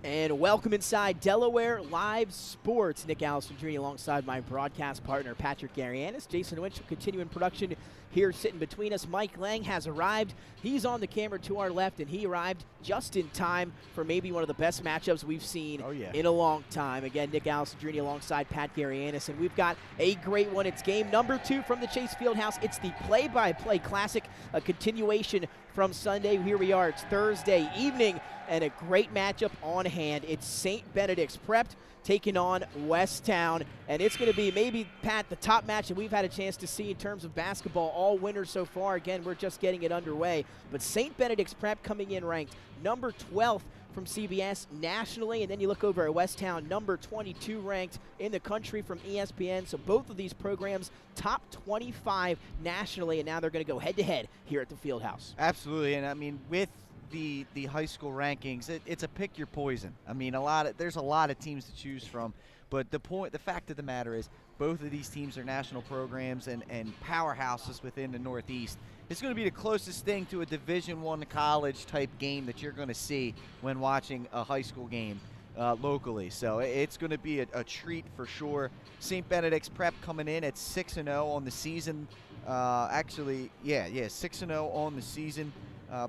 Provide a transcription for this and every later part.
And welcome inside Delaware Live Sports. Nick Allison Jr. alongside my broadcast partner, Patrick Garianis. Jason Winch will continue in production here sitting between us. Mike Lang has arrived. He's on the camera to our left, and he arrived just in time for maybe one of the best matchups we've seen in a long time. Again, Nick Allison Jr. alongside Pat Garianis, and we've got a great one. It's game number 2 from the Chase Fieldhouse. It's the play-by-play Clssic, a continuation from Sunday. Here we are. It's Thursday evening, and a great matchup on hand. It's St. Benedicts Prepped taking on Westtown, and it's going to be maybe, Pat, the top match that we've had a chance to see in terms of basketball all winter so far. Again, we're just getting it underway, but St. Benedicts Prep coming in ranked number 12th from CBS nationally, and then you look over at Westtown, number 22 ranked in the country from ESPN. So both of these programs top 25 nationally, and now they're going to go head-to-head here at the Fieldhouse. Absolutely, and I mean, with the high school rankings, it's a pick your poison. I mean, there's a lot of teams to choose from, but the fact of the matter is, both of these teams are national programs and powerhouses within the Northeast. It's going to be the closest thing to a Division I college type game that you're going to see when watching a high school game locally. So it's going to be a treat for sure. St. Benedict's Prep coming in at 6-0 on the season. 6-0 on the season.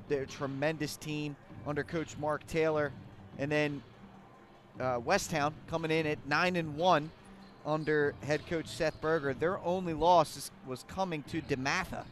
They're a tremendous team under Coach Mark Taylor. And then Westtown coming in at 9-1 under head coach Seth Berger. Their only loss was coming to DeMatha,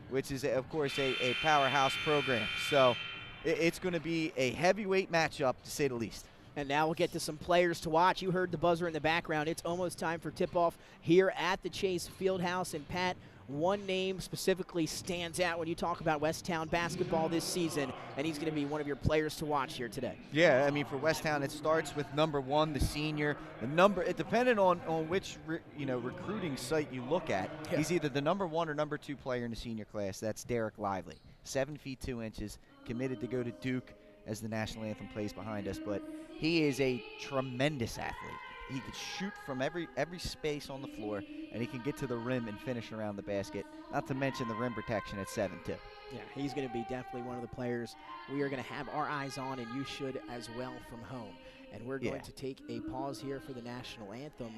which is, of course, a powerhouse program. So it's going to be a heavyweight matchup, to say the least. And now we'll get to some players to watch. You heard the buzzer in the background. It's almost time for tip-off here at the Chase Fieldhouse. And, Pat, one name specifically stands out when you talk about Westtown basketball this season, and he's going to be one of your players to watch here today. Yeah, I mean, for Westtown, it starts with number 1, the senior. It depending on which recruiting site you look at, he's either the number 1 or number 2 player in the senior class. That's Derek Lively, 7 feet 2 inches, committed to go to Duke as the national anthem plays behind us. But he is a tremendous athlete. He can shoot from every space on the floor, and he can get to the rim and finish around the basket, not to mention the rim protection at 7'2". Yeah, he's going to be definitely one of the players we are going to have our eyes on, and you should as well from home. And we're going to take a pause here for the national anthem,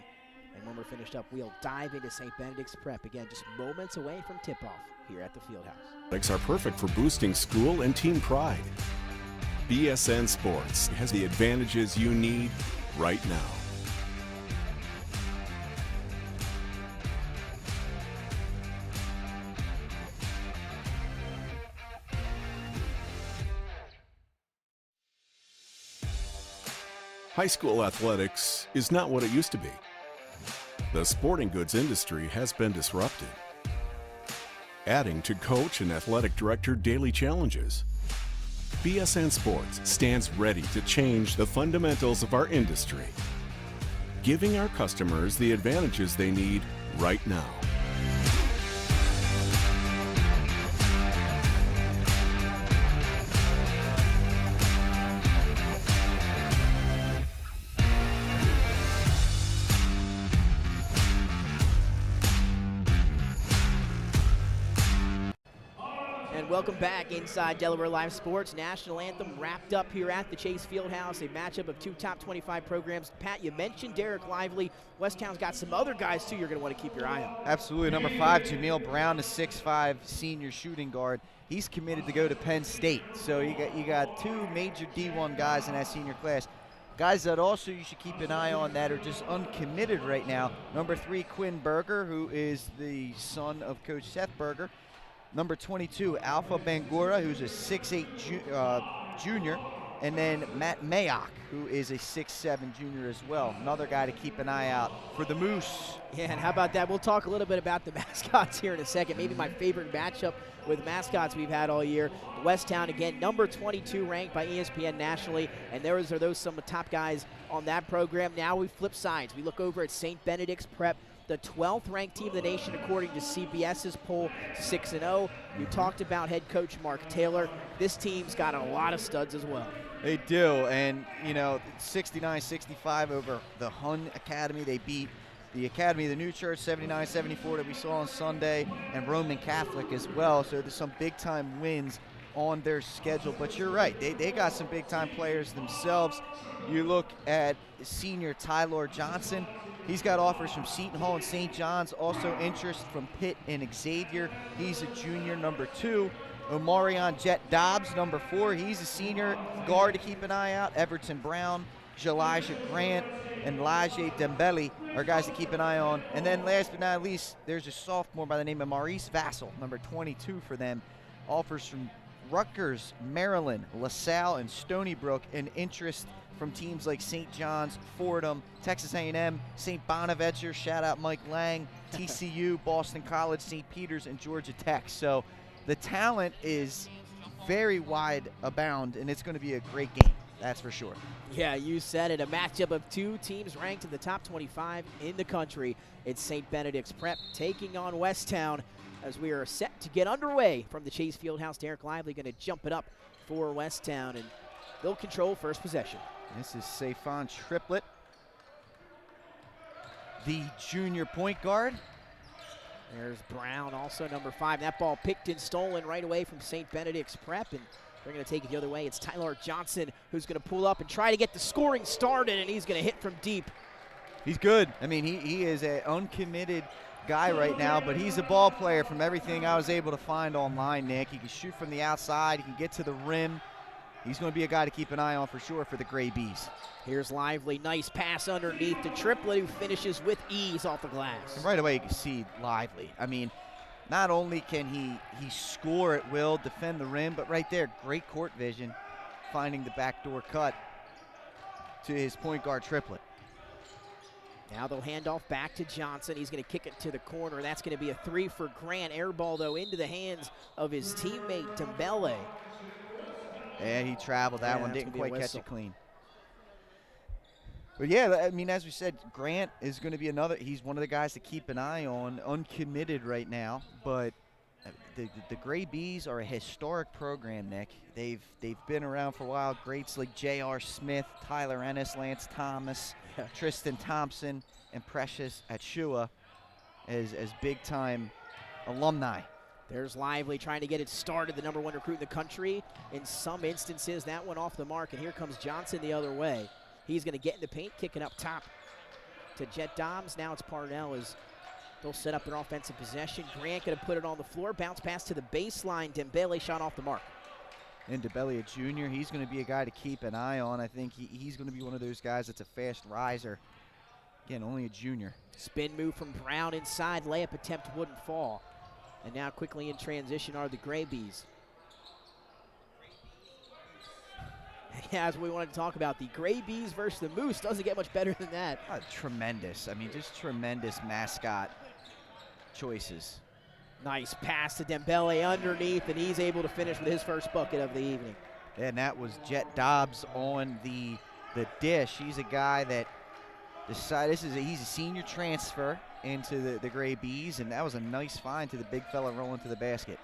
and when we're finished up, we'll dive into St. Benedict's Prep. Again, just moments away from tip-off here at the Fieldhouse. Athletics are perfect for boosting school and team pride. BSN Sports has the advantages you need right now. High school athletics is not what it used to be. The sporting goods industry has been disrupted, adding to coach and athletic director daily challenges. BSN Sports stands ready to change the fundamentals of our industry, giving our customers the advantages they need right now. Welcome back inside Delaware Live Sports. National anthem wrapped up here at the Chase Fieldhouse, a matchup of 2 top 25 programs. Pat, you mentioned Derek Lively. Westtown's got some other guys, too, you're going to want to keep your eye on. Absolutely. Number 5, Jameel Brown, the 6'5" senior shooting guard. He's committed to go to Penn State. So you got 2 major D1 guys in that senior class. Guys that also you should keep an eye on that are just uncommitted right now. Number 3, Quinn Berger, who is the son of Coach Seth Berger. Number 22, Alpha Bangura, who's a 6'8" junior. And then Matt Mayock, who is a 6'7" junior as well. Another guy to keep an eye out for the Moose. Yeah, and how about that? We'll talk a little bit about the mascots here in a second. Maybe my favorite matchup with mascots we've had all year. Westtown, again, number 22 ranked by ESPN nationally. And those are some of the top guys on that program. Now we flip sides. We look over at St. Benedict's Prep, the 12th ranked team in the nation according to CBS's poll, 6-0. You talked about head coach Mark Taylor. This team's got a lot of studs as well. They do, and 69-65 over the Hun Academy. They beat the Academy of the New Church 79-74 that we saw on Sunday, and Roman Catholic as well. So there's some big-time wins on their schedule. But you're right, they got some big-time players themselves. You look at senior Tyler Johnson. He's got offers from Seton Hall and St. John's, also interest from Pitt and Xavier. He's a junior, number 2. Omarion Jet Dobbs, number 4. He's a senior guard to keep an eye out. Everton Brown, Elijah Grant, and Laje Dembele are guys to keep an eye on. And then last but not least, there's a sophomore by the name of Maurice Vassell, number 22 for them. Offers from Rutgers, Maryland, LaSalle, and Stony Brook, and interest from teams like St. John's, Fordham, Texas A&M, St. Bonaventure, shout out Mike Lang, TCU, Boston College, St. Peter's, and Georgia Tech. So the talent is very wide abound, and it's going to be a great game, that's for sure. Yeah, you said it. A matchup of 2 teams ranked in the top 25 in the country. It's St. Benedict's Prep taking on Westtown as we are set to get underway from the Chase Fieldhouse. Derek Lively going to jump it up for Westtown, and they'll control first possession. This is Safon Triplett, the junior point guard. There's Brown, also number 5. That ball picked and stolen right away from St. Benedict's Prep, and they're going to take it the other way. It's Tyler Johnson who's going to pull up and try to get the scoring started, and he's going to hit from deep. He's good. I mean, he is an uncommitted guy right now, but he's a ball player from everything I was able to find online, Nick. He can shoot from the outside. He can get to the rim. He's going to be a guy to keep an eye on for sure for the Gray Bees. Here's Lively. Nice pass underneath to Triplett, who finishes with ease off the glass. And right away you can see Lively. I mean, not only can he score at will, defend the rim, but right there, great court vision, finding the backdoor cut to his point guard Triplett. Now they'll hand off back to Johnson. He's going to kick it to the corner. That's going to be a 3 for Grant. Air ball, though, into the hands of his teammate, Dembele. And he traveled that one, didn't quite catch it clean. But yeah, I mean, as we said, Grant is going to be another, he's one of the guys to keep an eye on, uncommitted right now. But the Gray Bees are a historic program, Nick. They've been around for a while. Greats like J.R. Smith, Tyler Ennis, Lance Thomas, Tristan Thompson, and Precious Achua as big-time alumni. There's Lively trying to get it started, the number 1 recruit in the country. In some instances, that one off the mark, and here comes Johnson the other way. He's going to get in the paint, kick it up top to Jet Dobbs. Now it's Parnell as they'll set up their offensive possession. Grant going to put it on the floor, bounce pass to the baseline. Dembele shot off the mark. And Dembele, a junior, he's going to be a guy to keep an eye on. I think he's going to be one of those guys that's a fast riser. Again, only a junior. Spin move from Brown inside, layup attempt wouldn't fall. And now quickly in transition are the Gray Bees. As we wanted to talk about, the Gray Bees versus the Moose doesn't get much better than that. Tremendous. I mean, just tremendous mascot choices. Nice pass to Dembele underneath, and he's able to finish with his first bucket of the evening. And that was Jet Dobbs on the dish. He's a guy that decided, he's a senior transfer into the Gray Bees, and that was a nice find to the big fella rolling to the basket.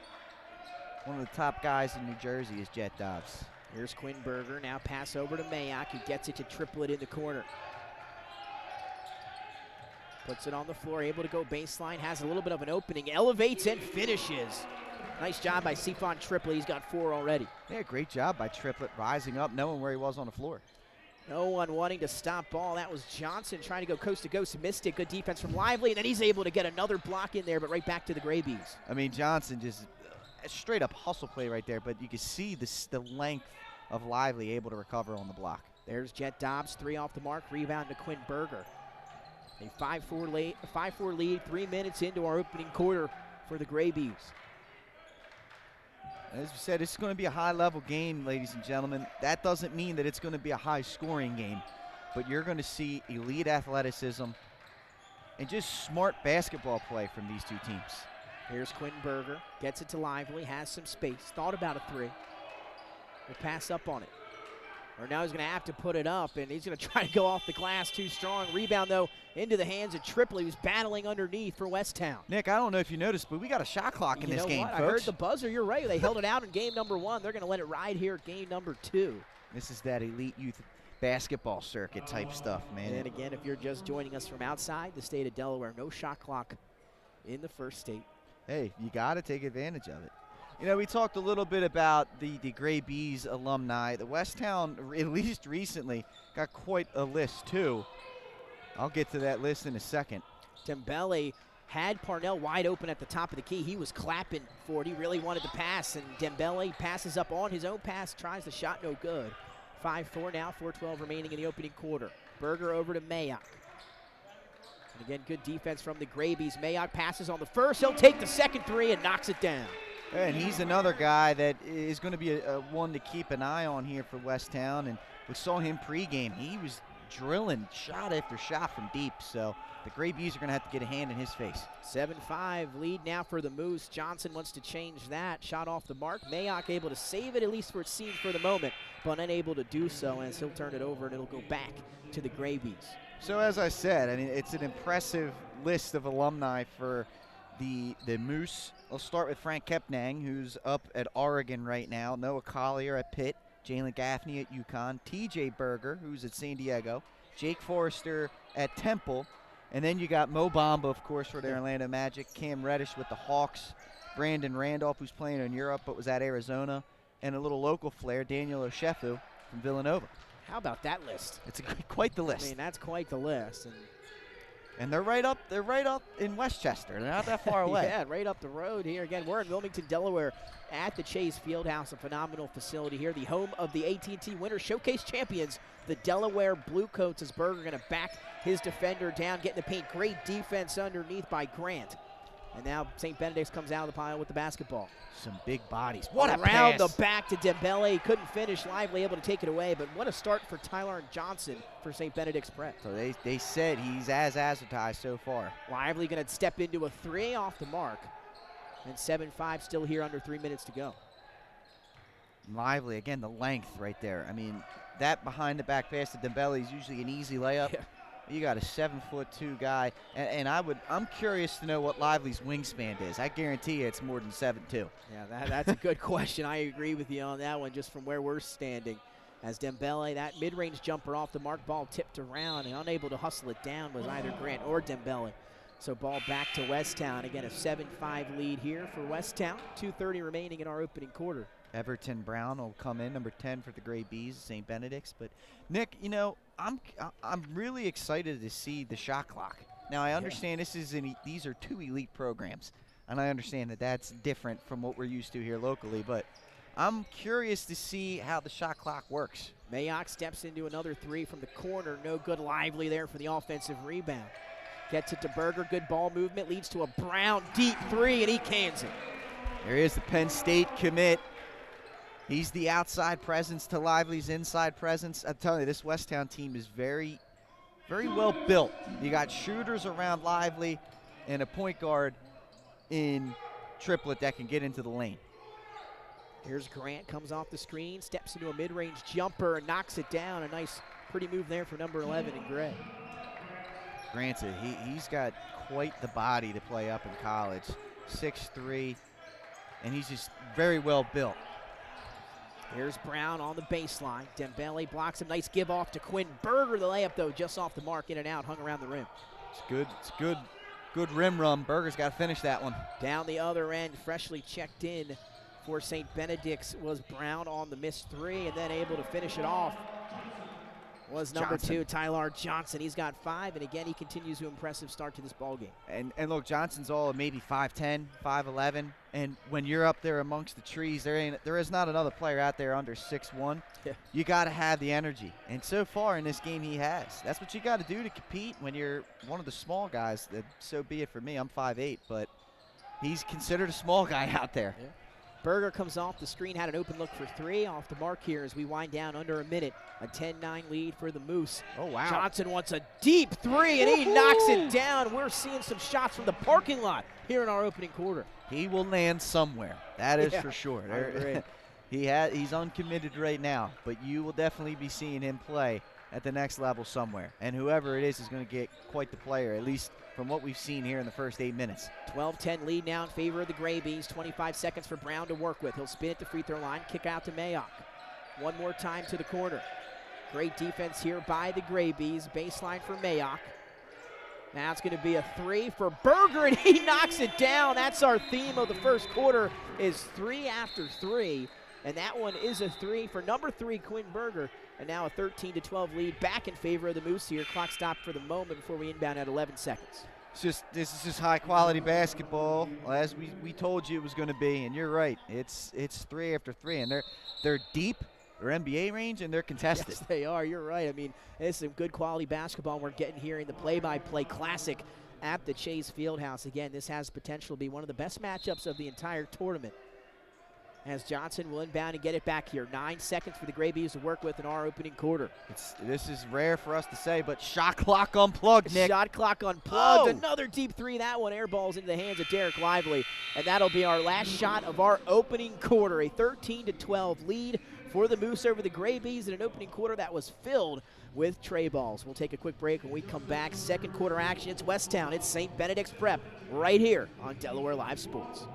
One of the top guys in New Jersey is Jet Dobbs. Here's Quinn Berger, now pass over to Mayock, who gets it to Triplett in the corner. Puts it on the floor, able to go baseline, has a little bit of an opening, elevates and finishes. Nice job by Safon Triplett, he's got 4 already. Yeah, great job by Triplett, rising up, knowing where he was on the floor. No one wanting to stop ball. That was Johnson trying to go coast to coast, missed it. Good defense from Lively, and then he's able to get another block in there, but right back to the Gray Bees. I mean, Johnson just a straight up hustle play right there, but you can see the length of Lively able to recover on the block. There's Jet Dobbs, 3 off the mark, rebound to Quinn Berger. A 5-4 lead, 3 minutes into our opening quarter for the Gray Bees. As we said, it's going to be a high-level game, ladies and gentlemen. That doesn't mean that it's going to be a high-scoring game, but you're going to see elite athleticism and just smart basketball play from these 2 teams. Here's Quinn Berger, gets it to Lively, has some space, thought about a 3. Will pass up on it. Or now he's going to have to put it up, and he's going to try to go off the glass too strong. Rebound, though, into the hands of Triplett, who's battling underneath for Westtown. Nick, I don't know if you noticed, but we got a shot clock in this game, folks. I heard the buzzer. You're right. They held it out in game number 1. They're going to let it ride here at game number 2. This is that elite youth basketball circuit type stuff, man. And again, if you're just joining us from outside the state of Delaware, no shot clock in the first state. Hey, you got to take advantage of it. You know, we talked a little bit about the Gray Bees alumni. The Westtown, at least recently, got quite a list too. I'll get to that list in a second. Dembele had Parnell wide open at the top of the key. He was clapping for it. He really wanted to pass, and Dembele passes up on his own pass, tries the shot, no good. 5-4 now, 4:12 remaining in the opening quarter. Berger over to Mayock. And again, good defense from the Grabies. Mayock passes on the first. He'll take the second three and knocks it down. And he's another guy that is going to be a one to keep an eye on here for Westtown. And we saw him pregame. He was drilling shot after shot from deep. So the Gray Bees are going to have to get a hand in his face. 7-5 lead now for the Moose. Johnson wants to change that. Shot off the mark. Mayock able to save it, at least for it seems for the moment, but unable to do so as he'll turn it over and it'll go back to the Gray Bees. So as I said, I mean, it's an impressive list of alumni for the Moose. I'll start with Frank Kepnang, who's up at Oregon right now. Noah Collier at Pitt. Jalen Gaffney at UConn. TJ Berger, who's at San Diego. Jake Forrester at Temple. And then you got Mo Bamba, of course, for the Orlando Magic. Cam Reddish with the Hawks. Brandon Randolph, who's playing in Europe but was at Arizona. And a little local flair, Daniel Oshefu from Villanova. How about that list? It's quite the list. I mean, that's quite the list. And they're right up in Westchester. They're not that far away. Yeah, right up the road here. Again, we're in Wilmington, Delaware at the Chase Fieldhouse, a phenomenal facility here, the home of the AT&T Winter Showcase champions, the Delaware Bluecoats, as Berger going to back his defender down, getting the paint. Great defense underneath by Grant. And now St. Benedict's comes out of the pile with the basketball. Some big bodies. What a Around pass. the back to Dembele. He couldn't finish. Lively able to take it away, but what a start for Tyler Johnson for St. Benedict's Prep. So they said he's as advertised so far. Lively going to step into a three off the mark. And 7-5 still here, under 3 minutes to go. Lively, again, the length right there. I mean, that behind the back pass to Dembele is usually an easy layup. Yeah. You got a 7'2" guy, and I'm curious to know what Lively's wingspan is. I guarantee you it's more than 7'2". Yeah, that's a good question. I agree with you on that one, just from where we're standing. As Dembele, that mid-range jumper off the mark, ball tipped around, and unable to hustle it down was either Grant or Dembele. So ball back to Westtown. Again, a 7-5 lead here for Westtown. 2:30 remaining in our opening quarter. Everton Brown will come in, number 10 for the Gray Bees, St. Benedict's. But Nick, you know, I'm really excited to see the shot clock. Now I understand these are two elite programs, and I understand that that's different from what we're used to here locally. But I'm curious to see how the shot clock works. Mayock steps into another three from the corner. No good. Lively there for the offensive rebound. Gets it to Berger. Good ball movement leads to a Brown deep three, and he cans it. There is the Penn State commit. He's the outside presence to Lively's inside presence. I'm telling you, this Westtown team is very, very well built. You got shooters around Lively and a point guard in Triplet that can get into the lane. Here's Grant, comes off the screen, steps into a mid-range jumper and knocks it down. A nice, pretty move there for number 11 in gray. Granted, he's got quite the body to play up in college. 6'3", and he's just very well built. Here's Brown on the baseline. Dembele blocks him. Nice give off to Quinn. Berger, the layup, though, just off the mark, in and out, hung around the rim. It's good. It's good. Good rim run. Berger's got to finish that one. Down the other end, freshly checked in for St. Benedict's was Brown on the missed three, and then able to finish it off was number Johnson. 2, Tyler Johnson. He's got 5, and again, he continues to impressive start to this ball game. And look, Johnson's all maybe 5'10", 5'11", and when you're up there amongst the trees, there is not another player out there under 6'1". Yeah. You got to have the energy, and so far in this game he has. That's what you got to do to compete when you're one of the small guys. So be it for me. I'm 5'8", but he's considered a small guy out there. Yeah. Berger comes off the screen, had an open look for 3, off the mark here as we wind down under a minute. A 10-9 lead for the Moose. Oh, wow. Johnson wants a deep 3, and he knocks it down. We're seeing some shots from the parking lot here in our opening quarter. He will land somewhere. That is for sure. I agree. He's uncommitted right now, but you will definitely be seeing him play at the next level somewhere. And whoever it is going to get quite the player, at least from what we've seen here in the first 8 minutes. 12-10 lead now in favor of the Gray Bees. 25 seconds for Brown to work with. He'll spin at the free throw line, kick out to Mayock. One more time to the corner. Great defense here by the Gray Bees. Baseline for Mayock. Now it's going to be a 3 for Berger, and he knocks it down. That's our theme of the first quarter, is 3 after 3. And that one is a 3 for number 3, Quinn Berger. And now a 13-12 lead back in favor of the Moose here. Clock stopped for the moment before we inbound at 11 seconds. This is just high-quality basketball, as we told you it was going to be. And you're right, it's 3 after 3, and they're deep. They're NBA range, and they're contested. Yes, they are. You're right. I mean, it's some good quality basketball we're getting here in the play-by-play Clssic at the Chase Fieldhouse. Again, this has potential to be one of the best matchups of the entire tournament. As Johnson will inbound and get it back here. 9 seconds for the Gray Bees to work with in our opening quarter. This is rare for us to say, but shot clock unplugged, Nick. Shot clock unplugged. Oh. Another deep 3. That one airballs into the hands of Derek Lively. And that'll be our last shot of our opening quarter. A 13-12 lead for the Moose over the Gray Bees in an opening quarter that was filled with tray balls. We'll take a quick break. When we come back, second quarter action. It's Westtown. It's St. Benedict's Prep right here on Delaware Live Sports.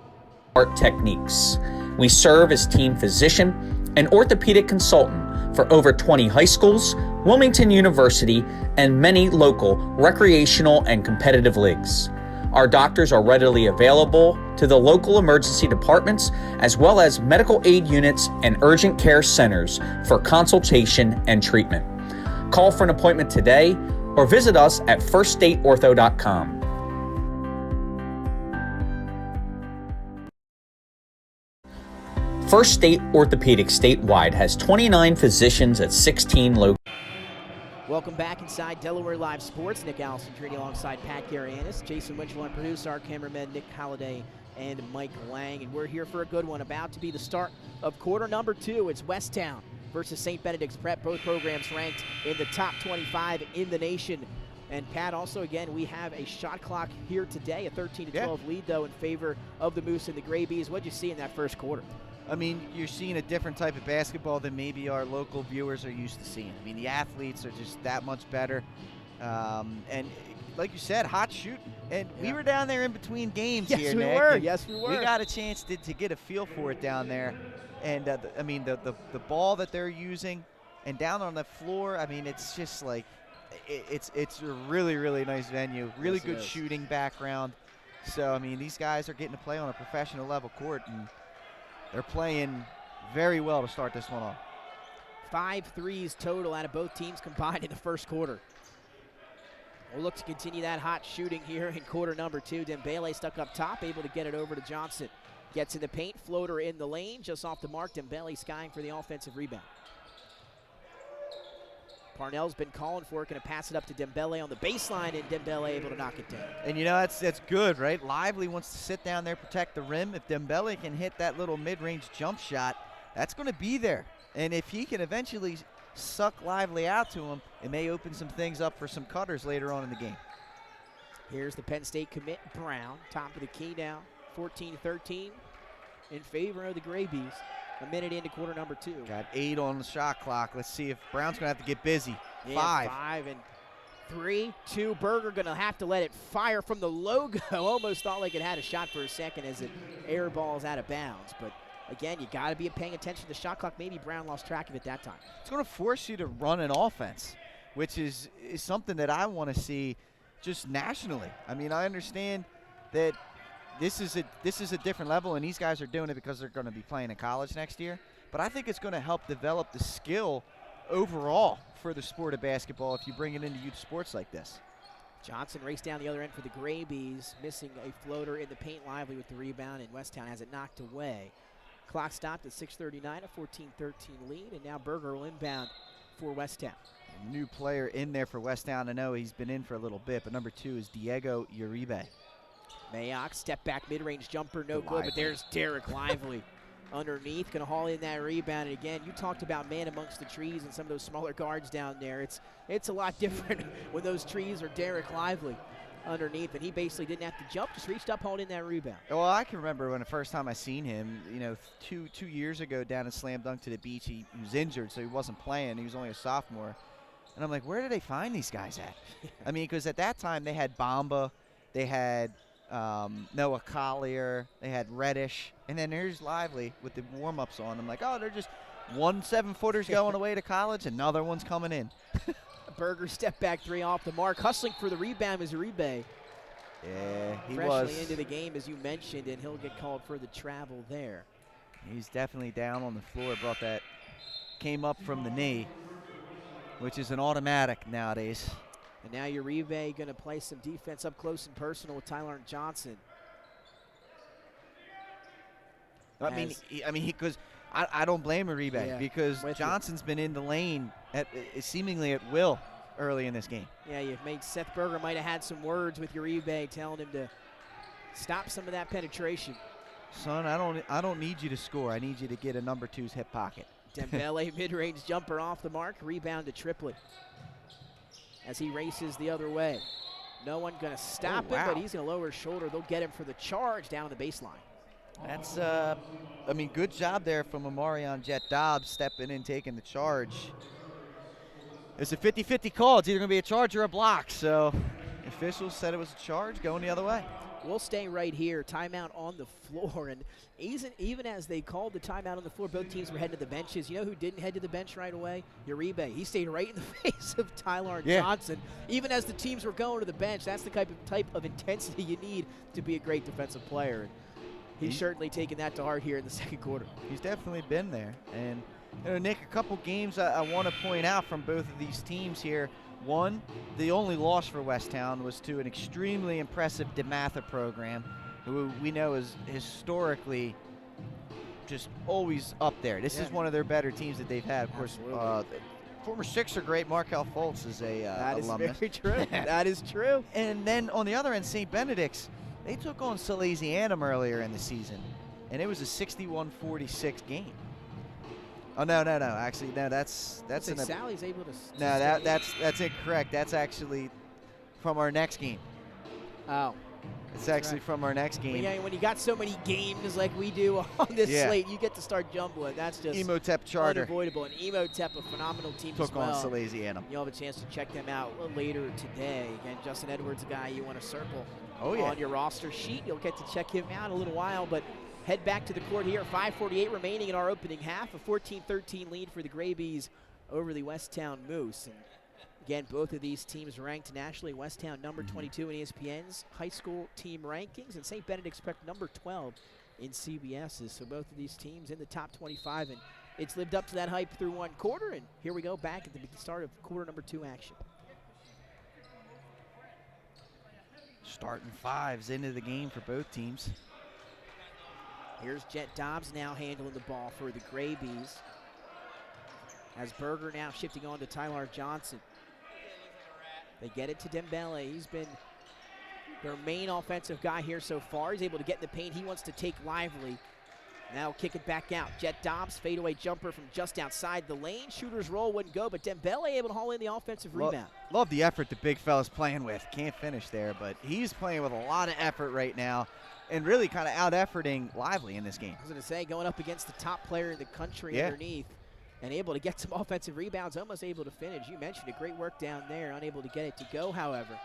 Art techniques. We serve as team physician and orthopedic consultant for over 20 high schools, Wilmington University, and many local recreational and competitive leagues. Our doctors are readily available to the local emergency departments as well as medical aid units and urgent care centers for consultation and treatment. Call for an appointment today or visit us at firststateortho.com. First State Orthopedic statewide has 29 physicians at 16 locations. Welcome back inside Delaware Live Sports. Nick Allison journey alongside Pat Garianis, Jason Winchell, and producer, our cameramen Nick Holliday and Mike Lang. And we're here for a good one. About to be the start of quarter number 2. It's Westtown versus St. Benedict's Prep. Both programs ranked in the top 25 in the nation. And Pat, also again, we have a shot clock here today, a 13-12 lead though in favor of the Moose and the Gray Bees. What'd you see in that first quarter? I mean, you're seeing a different type of basketball than maybe our local viewers are used to seeing. I mean, the athletes are just that much better. And like you said, hot shooting. And we were down there in between games here, Yes, we Nick, were. Yes, we were. We got a chance to get a feel for it down there. And, I mean, the ball that they're using and down on the floor, I mean, it's just like it's a really, really nice venue. Really good shooting background. So, I mean, these guys are getting to play on a professional level court, and they're playing very well to start this one off. 5 threes total out of both teams combined in the first quarter. We'll look to continue that hot shooting here in quarter number 2. Dembele stuck up top, able to get it over to Johnson. Gets in the paint, floater in the lane, just off the mark. Dembele skying for the offensive rebound. Parnell's been calling for it, going to pass it up to Dembele on the baseline, and Dembele able to knock it down. And you know, that's good, right? Lively wants to sit down there, protect the rim. If Dembele can hit that little mid-range jump shot, that's going to be there. And if he can eventually suck Lively out to him, it may open some things up for some cutters later on in the game. Here's the Penn State commit, Brown, top of the key now, 14-13 in favor of the Gray Bees. A minute into quarter number 2. Got 8 on the shot clock. Let's see if Brown's going to have to get busy. Yeah, 5 and 3, 2. Berger going to have to let it fire from the logo. Almost thought like it had a shot for a second as it airballs out of bounds. But again, you got to be paying attention to the shot clock. Maybe Brown lost track of it that time. It's going to force you to run an offense, which is something that I want to see just nationally. I mean, I understand that this is a different level, and these guys are doing it because they're going to be playing in college next year. But I think it's going to help develop the skill overall for the sport of basketball if you bring it into youth sports like this. Johnson raced down the other end for the Gray Bees, missing a floater in the paint. Lively with the rebound, and Westtown has it knocked away. Clock stopped at 6:39, a 14-13 lead, and now Berger will inbound for Westtown. A new player in there for Westtown. I know he's been in for a little bit, but number 2 is Diego Uribe. Mayock, step back, mid-range jumper, no good, but there's Derek Lively underneath, going to haul in that rebound. And again, you talked about man amongst the trees and some of those smaller guards down there. It's a lot different when those trees are Derek Lively underneath, and he basically didn't have to jump, just reached up, hauled in that rebound. Well, I can remember when the first time I seen him, you know, two years ago down in Slam Dunk to the Beach, he was injured, so he wasn't playing. He was only a sophomore. And I'm like, where do they find these guys at? I mean, because at that time they had Bamba, they had Noah Collier, they had Reddish, and then there's Lively with the warm-ups on. I'm like, oh, they're just 1 7-footer's going away to college, and another one's coming in. Berger step back three off the mark. Hustling for the rebound is Uribe. Yeah, he Freshly into the game, as you mentioned, and he'll get called for the travel there. He's definitely down on the floor. Came up from the knee, which is an automatic nowadays. And now Uribe going to play some defense up close and personal with Tyler Johnson. I mean, because I don't blame Uribe because Johnson's been in the lane seemingly at will early in this game. Yeah, you've made Seth Berger might have had some words with Uribe telling him to stop some of that penetration. Son, I don't need you to score. I need you to get a number two's hip pocket. Dembele mid-range jumper off the mark, rebound to Triplett as he races the other way. No one going to stop him, but he's going to lower his shoulder. They'll get him for the charge down the baseline. That's, good job there from Omarion Jet Dobbs stepping in, taking the charge. It's a 50-50 call. It's either going to be a charge or a block. So officials said it was a charge going the other way. We'll stay right here. Timeout on the floor. And even as they called the timeout on the floor, both teams were heading to the benches. You know who didn't head to the bench right away? Uribe. He stayed right in the face of Tyler Johnson. Even as the teams were going to the bench, that's the type of intensity you need to be a great defensive player. And he's certainly taken that to heart here in the second quarter. He's definitely been there. And, Nick, a couple games I want to point out from both of these teams here. One, the only loss for Westtown was to an extremely impressive DeMatha program, who we know is historically just always up there. This is one of their better teams that they've had. Of course, former Sixer great Markel Fultz is a alumnus. That is very true. That is true. And then on the other end, St. Benedicts, they took on Salesianum earlier in the season, and it was a 61-46 game. Oh no! Actually, no. That's Sally's able to. No, that's incorrect. That's actually from our next game. Oh. It's actually from our next game. Yeah, when you got so many games like we do on this slate, you get to start jumbling. That's just Emotep Charter. Unavoidable. And Emotep, a phenomenal team as well. Took on Salesianum. You'll have a chance to check them out later today. Again, Justin Edwards, a guy you want to circle on your roster sheet. You'll get to check him out in a little while, but head back to the court here. 5:48 remaining in our opening half. A 14-13 lead for the Graybees over the Westtown Moose. And again, both of these teams ranked nationally. Westtown number 22 in ESPN's high school team rankings, and St. Benedict's picked number 12 in CBS's. So both of these teams in the top 25, and it's lived up to that hype through one quarter. And here we go back at the start of quarter number 2 action. Starting fives into the game for both teams. Here's Jet Dobbs now handling the ball for the Graybees. As Berger now shifting on to Tyler Johnson. They get it to Dembele. He's been their main offensive guy here so far. He's able to get in the paint. He wants to take Lively. Now kick it back out. Jet Dobbs, fadeaway jumper from just outside the lane. Shooter's roll wouldn't go, but Dembele able to haul in the offensive rebound. Love the effort the big fella's playing with. Can't finish there, but he's playing with a lot of effort right now and really kind of out-efforting Lively in this game. I was going to say, going up against the top player in the country underneath and able to get some offensive rebounds, almost able to finish. You mentioned it, great work down there, unable to get it to go, however.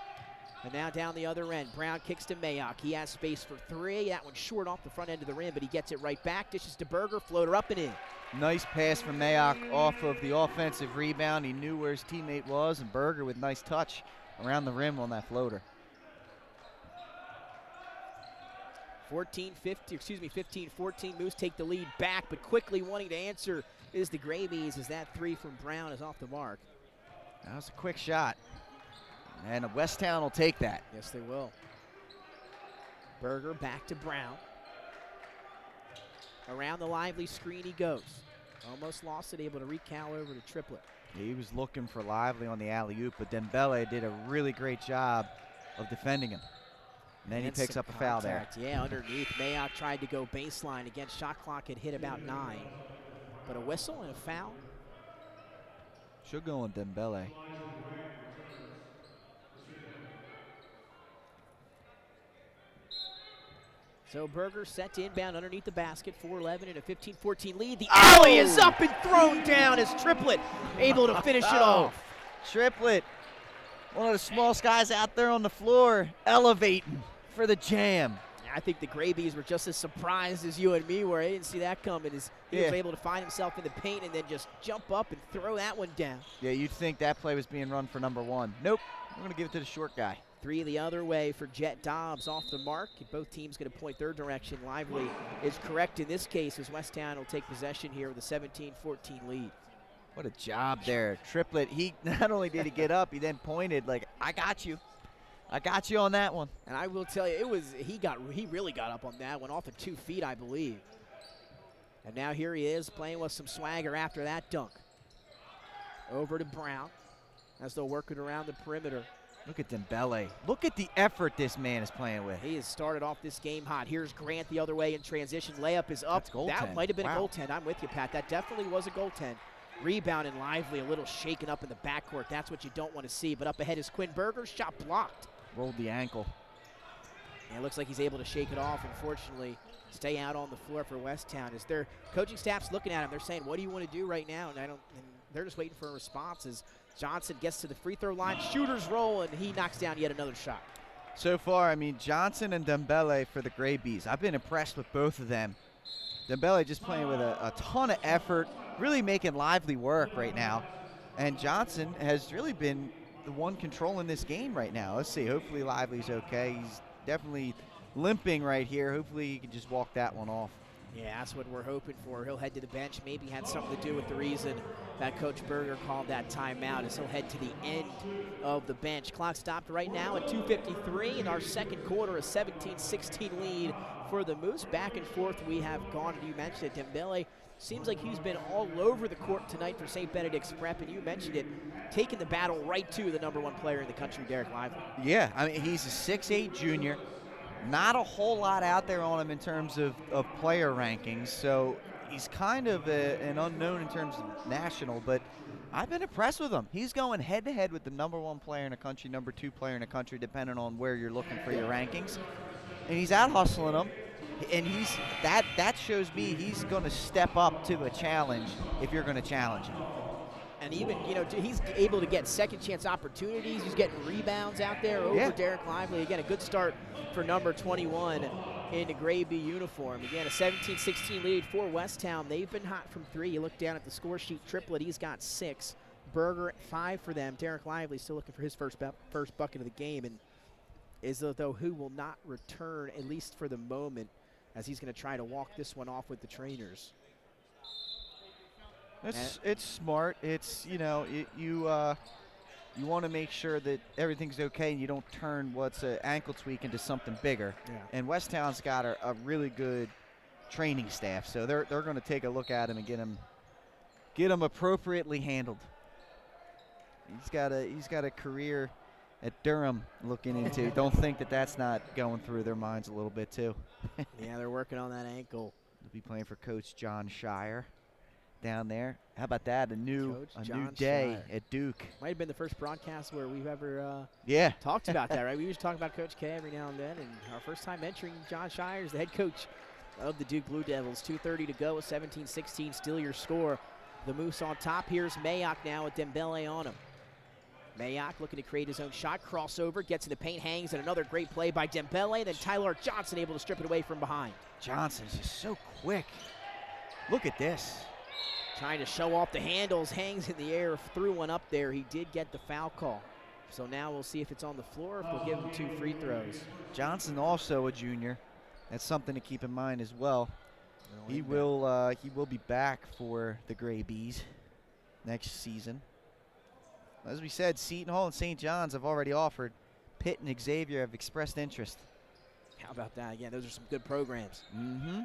And now down the other end, Brown kicks to Mayock. He has space for 3. That one's short off the front end of the rim, but he gets it right back. Dishes to Berger, floater up and in. Nice pass from Mayock off of the offensive rebound. He knew where his teammate was, and Berger with nice touch around the rim on that floater. 15-14. Moose take the lead back, but quickly wanting to answer is the Graybees as that 3 from Brown is off the mark. That was a quick shot. And Westtown will take that. Yes, they will. Berger back to Brown. Around the Lively screen he goes. Almost lost it, able to recal over to Triplett. He was looking for Lively on the alley-oop, but Dembele did a really great job of defending him. And then he picks up a foul there. Yeah, underneath. Mayock tried to go baseline. Again, shot clock had hit about 9. But a whistle and a foul. Should go on Dembele. So Berger set to inbound underneath the basket, 4-11 and a 15-14 lead. The alley is up and thrown down as Triplett able to finish it off. Triplett, one of the smallest guys out there on the floor, elevating for the jam. I think the Graybees were just as surprised as you and me were. They didn't see that coming as he was able to find himself in the paint and then just jump up and throw that one down. Yeah, you'd think that play was being run for number 1. Nope, we're going to give it to the short guy. 3 the other way for Jet Dobbs off the mark. Both teams going to point their direction. Lively is correct in this case as Westtown will take possession here with a 17-14 lead. What a job there. Triplet, he not only did he get up, he then pointed like, I got you. I got you on that one. And I will tell you, he really got up on that one off of 2 feet, I believe. And now here he is playing with some swagger after that dunk. Over to Brown as they'll work it around the perimeter. Look at Dembele. Look at the effort this man is playing with. He has started off this game hot. Here's Grant the other way in transition. Layup is up. That might have been a goaltend. I'm with you, Pat. That definitely was a goaltend. Rebound and Lively, a little shaken up in the backcourt. That's what you don't want to see. But up ahead is Quinn Berger. Shot blocked. Rolled the ankle. And it looks like he's able to shake it off. Unfortunately, stay out on the floor for Westtown. As their coaching staff's looking at him, they're saying, "What do you want to do right now?" And they're just waiting for a response. As Johnson gets to the free throw line, shooters roll, and he knocks down yet another shot. So far, I mean, Johnson and Dembele for the Graybees. I've been impressed with both of them. Dembele just playing with a ton of effort, really making Lively work right now. And Johnson has really been the one controlling this game right now. Let's see. Hopefully Lively's okay. He's definitely limping right here. Hopefully he can just walk that one off. Yeah, that's what we're hoping for. He'll head to the bench. Maybe had something to do with the reason that Coach Berger called that timeout, as he'll head to the end of the bench. Clock stopped right now at 2:53 in our second quarter, a 17-16 lead for the Moose. Back and forth we have gone. You mentioned it, Dembele seems like he's been all over the court tonight for St. Benedict's Prep, and you mentioned it, taking the battle right to the #1 player in the country, Derek Lively. Yeah, I mean, he's a 6'8 junior. Not a whole lot out there on him in terms of player rankings, so he's kind of an unknown in terms of national, but I've been impressed with him. He's going head-to-head with the #1 player in the country, #2 player in the country, depending on where you're looking for your rankings. And he's out-hustling them, and that shows me he's going to step up to a challenge if you're going to challenge him. And even, he's able to get second chance opportunities. He's getting rebounds out there over Derek Lively. Again, a good start for number 21 in the Graybee uniform. Again, a 17-16 lead for Westtown. They've been hot from 3. You look down at the score sheet, Triplet, he's got 6. Berger, 5 for them. Derek Lively still looking for his first bucket of the game, and is though who will not return, at least for the moment, as he's going to try to walk this one off with the trainers. It's smart. It's, you want to make sure that everything's okay and you don't turn what's an ankle tweak into something bigger. Yeah. And Westtown's got a really good training staff, so they're going to take a look at him and get him appropriately handled. He's got a career at Durham looking into. Don't think that that's not going through their minds a little bit too. Yeah, they're working on that ankle. He'll be playing for Coach John Shire down there. How about that? A new day at Duke. Might have been the first broadcast where we've ever talked about that, right? We used to talk about Coach K every now and then, and our first time mentoring John Shire as the head coach of the Duke Blue Devils. 2:30 to go, a 17-16, still your score. The Moose on top. Here's Mayock now with Dembele on him. Mayock looking to create his own shot. Crossover, gets in the paint, hangs, and another great play by Dembele. Then Tyler Johnson able to strip it away from behind. Johnson's just so quick. Look at this. Trying to show off the handles, hangs in the air, threw one up there. He did get the foul call. So now we'll see if it's on the floor, if they'll give him 2 free throws. Johnson also a junior. That's something to keep in mind as well. He will be back for the Graybees next season. As we said, Seton Hall and St. John's have already offered. Pitt and Xavier have expressed interest. How about that? Again, those are some good programs. Mm-hmm.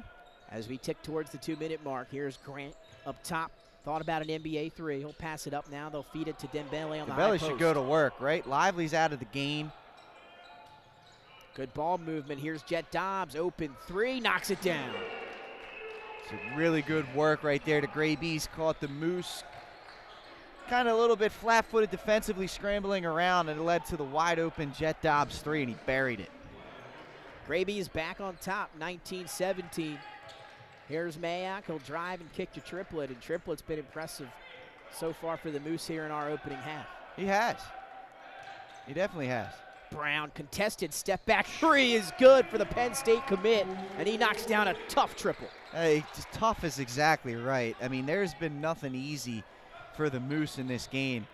As we tick towards the 2-minute mark, here's Grant up top. Thought about an NBA 3. He'll pass it up now. They'll feed it to Dembele on the high post. Dembele should go to work, right? Lively's out of the game. Good ball movement. Here's Jet Dobbs. Open 3. Knocks it down. Some really good work right there. The Graybees caught the Moose kind of a little bit flat-footed defensively, scrambling around, and it led to the wide-open Jet Dobbs 3, and he buried it. Graybees back on top, 19-17. Here's Mayock. He'll drive and kick to Triplet, and Triplet's been impressive so far for the Moose here in our opening half. He has. He definitely has. Brown, contested step back three is good for the Penn State commit, and he knocks down a tough triple. Hey, tough is exactly right. I mean, there's been nothing easy for the Moose in this game.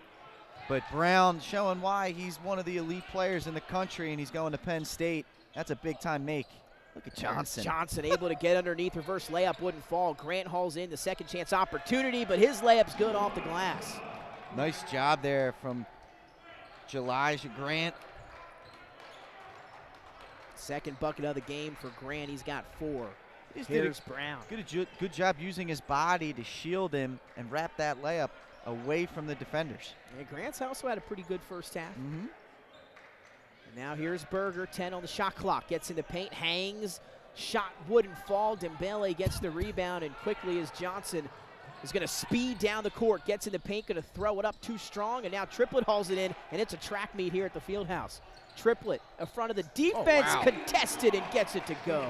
But Brown showing why he's one of the elite players in the country, and he's going to Penn State. That's a big-time make. Look at Johnson. Johnson able to get underneath, reverse layup wouldn't fall. Grant hauls in the second chance opportunity, but his layup's good off the glass. Nice job there from Elijah Grant. Second bucket of the game for Grant. He's got 4. Here's Brown. Good job using his body to shield him and wrap that layup away from the defenders. And Grant's also had a pretty good first half. And now here's Berger, 10 on the shot clock. Gets in the paint, hangs, shot wouldn't fall. Dembele gets the rebound, and quickly as Johnson is going to speed down the court, gets in the paint, going to throw it up too strong, and now Triplett hauls it in, and it's a track meet here at the Fieldhouse. Triplett in front of the defense, contested, and gets it to go.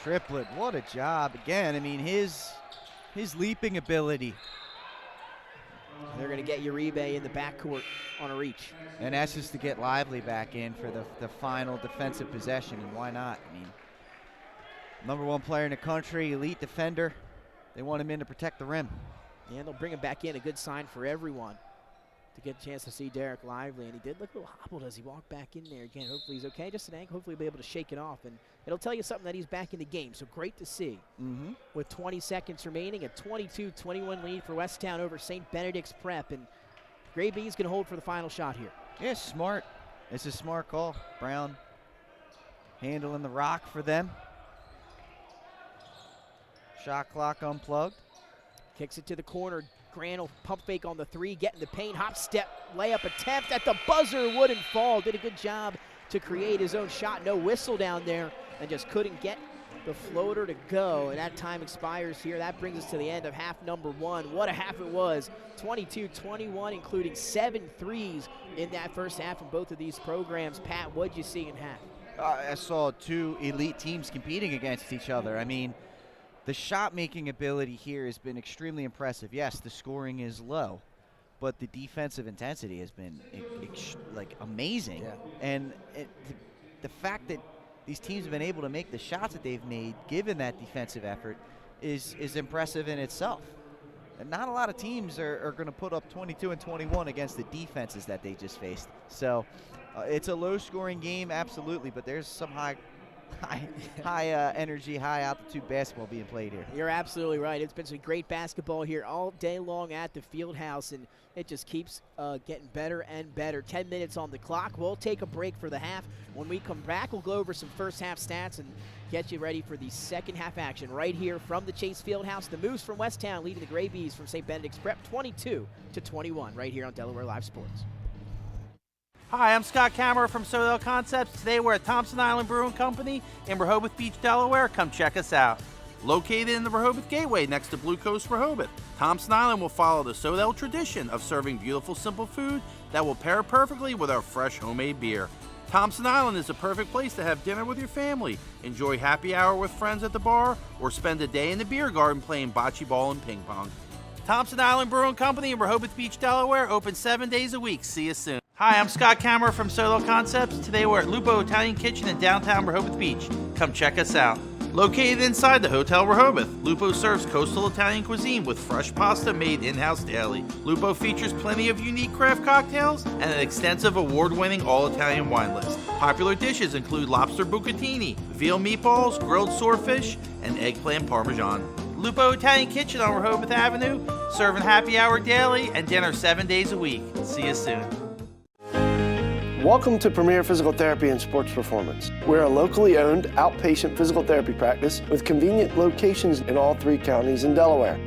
Triplett, what a job. Again, I mean, his leaping ability. They're going to get Uribe in the backcourt on a reach. And that's just to get Lively back in for the final defensive possession, and why not? I mean, #1 player in the country, elite defender. They want him in to protect the rim. And they'll bring him back in, a good sign for everyone to get a chance to see Derek Lively. And he did look a little hobbled as he walked back in there again. Hopefully he's okay, just an ankle. Hopefully he'll be able to shake it off. And it'll tell you something that he's back in the game, so great to see. With 20 seconds remaining, a 22-21 lead for Westtown over St. Benedict's Prep. And Gray B's going to hold for the final shot here. Yeah, smart. It's a smart call. Brown handling the rock for them. Shot clock unplugged. Kicks it to the corner. Grant will pump fake on the 3, get in the paint, hop step, layup attempt at the buzzer, wouldn't fall. Did a good job to create his own shot. No whistle down there, and just couldn't get the floater to go. And that time expires here. That brings us to the end of half #1. What a half it was. 22-21, including 7 threes in that first half from both of these programs. Pat, what'd you see in half? I saw 2 elite teams competing against each other. I mean, the shot-making ability here has been extremely impressive. Yes, the scoring is low, but the defensive intensity has been like amazing. Yeah. And the fact that these teams have been able to make the shots that they've made, given that defensive effort, is impressive in itself. And not a lot of teams are going to put up 22 and 21 against the defenses that they just faced. So it's a low-scoring game, absolutely, but there's some high energy, high altitude basketball being played here. You're absolutely right. It's been some great basketball here all day long at the Fieldhouse, and it just keeps getting better and better. 10 minutes on the clock. We'll take a break for the half. When we come back, we'll go over some first half stats and get you ready for the second half action right here from the Chase Fieldhouse. The Moose from Westtown leading the Gray Bees from St. Benedict's Prep 22-21 right here on Delaware Live Sports. Hi, I'm Scott Kammerer from Sodell Concepts. Today we're at Thompson Island Brewing Company in Rehoboth Beach, Delaware. Come check us out. Located in the Rehoboth Gateway next to Blue Coast Rehoboth, Thompson Island will follow the Sodell tradition of serving beautiful, simple food that will pair perfectly with our fresh homemade beer. Thompson Island is a perfect place to have dinner with your family, enjoy happy hour with friends at the bar, or spend a day in the beer garden playing bocce ball and ping pong. Thompson Island Brewing Company in Rehoboth Beach, Delaware, open 7 days a week. See you soon. Hi, I'm Scott Kammerer from Sodell Concepts. Today we're at Lupo Italian Kitchen in downtown Rehoboth Beach. Come check us out. Located inside the Hotel Rehoboth, Lupo serves coastal Italian cuisine with fresh pasta made in-house daily. Lupo features plenty of unique craft cocktails and an extensive award-winning all-Italian wine list. Popular dishes include lobster bucatini, veal meatballs, grilled swordfish, and eggplant parmesan. Lupo Italian Kitchen on Rehoboth Avenue, serving happy hour daily and dinner 7 days a week. See you soon. Welcome to Premier Physical Therapy and Sports Performance. We're a locally owned outpatient physical therapy practice with convenient locations in all 3 counties in Delaware.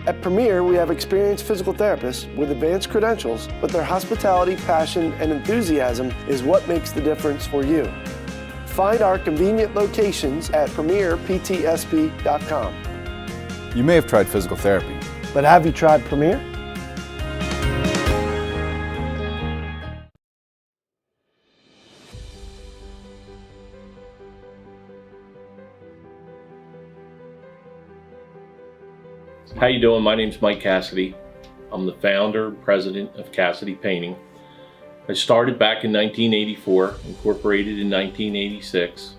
At Premier, we have experienced physical therapists with advanced credentials, but their hospitality, passion, and enthusiasm is what makes the difference for you. Find our convenient locations at premierptsp.com. You may have tried physical therapy, But have you tried Premier? How you doing? My name's Mike Cassidy. I'm the founder and president of Cassidy Painting. I started back in 1984, incorporated in 1986.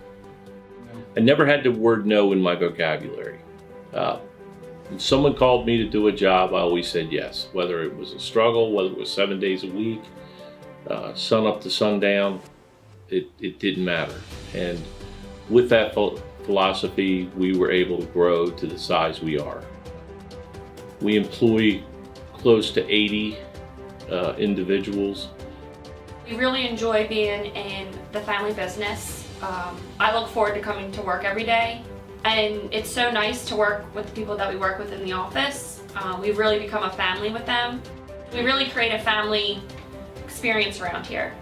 I never had the word no in my vocabulary. When someone called me to do a job, I always said yes, whether it was a struggle, whether it was 7 days a week, sun up to sundown, it didn't matter. And with that philosophy, we were able to grow to the size we are. We employ close to 80 individuals. We really enjoy being in the family business. I look forward to coming to work every day, and it's so nice to work with the people that we work with in the office. We've really become a family with them. We really create a family experience around here.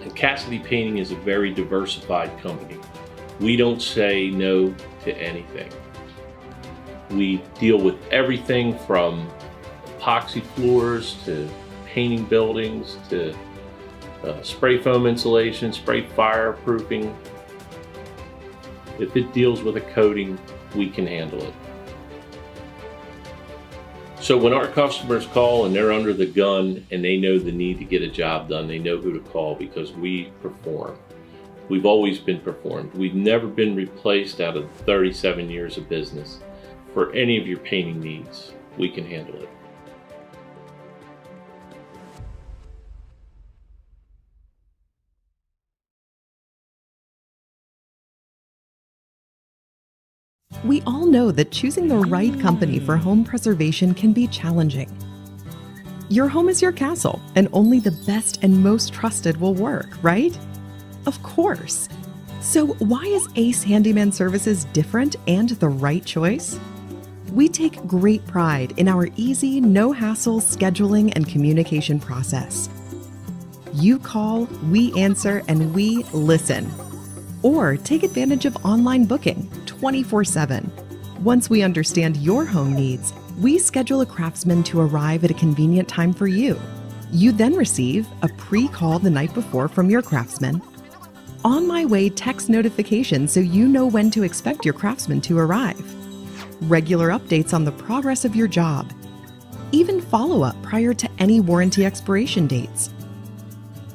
And Cassidy Painting is a very diversified company. We don't say no to anything. We deal with everything from epoxy floors to painting buildings to spray foam insulation, spray fireproofing. If it deals with a coating, we can handle it. So when our customers call and they're under the gun and they know the need to get a job done, they know who to call because we perform. We've always been performed. We've never been replaced out of 37 years of business. For any of your painting needs, we can handle it. We all know that choosing the right company for home preservation can be challenging. Your home is your castle, and only the best and most trusted will work, right? Of course. So why is Ace Handyman Services different and the right choice? We take great pride in our easy, no-hassle scheduling and communication process. You call, we answer, and we listen. Or take advantage of online booking 24/7. Once we understand your home needs, we schedule a craftsman to arrive at a convenient time for you. You then receive a pre-call the night before from your craftsman. On my way text notification so you know when to expect your craftsman to arrive. Regular updates on the progress of your job. Even follow-up prior to any warranty expiration dates.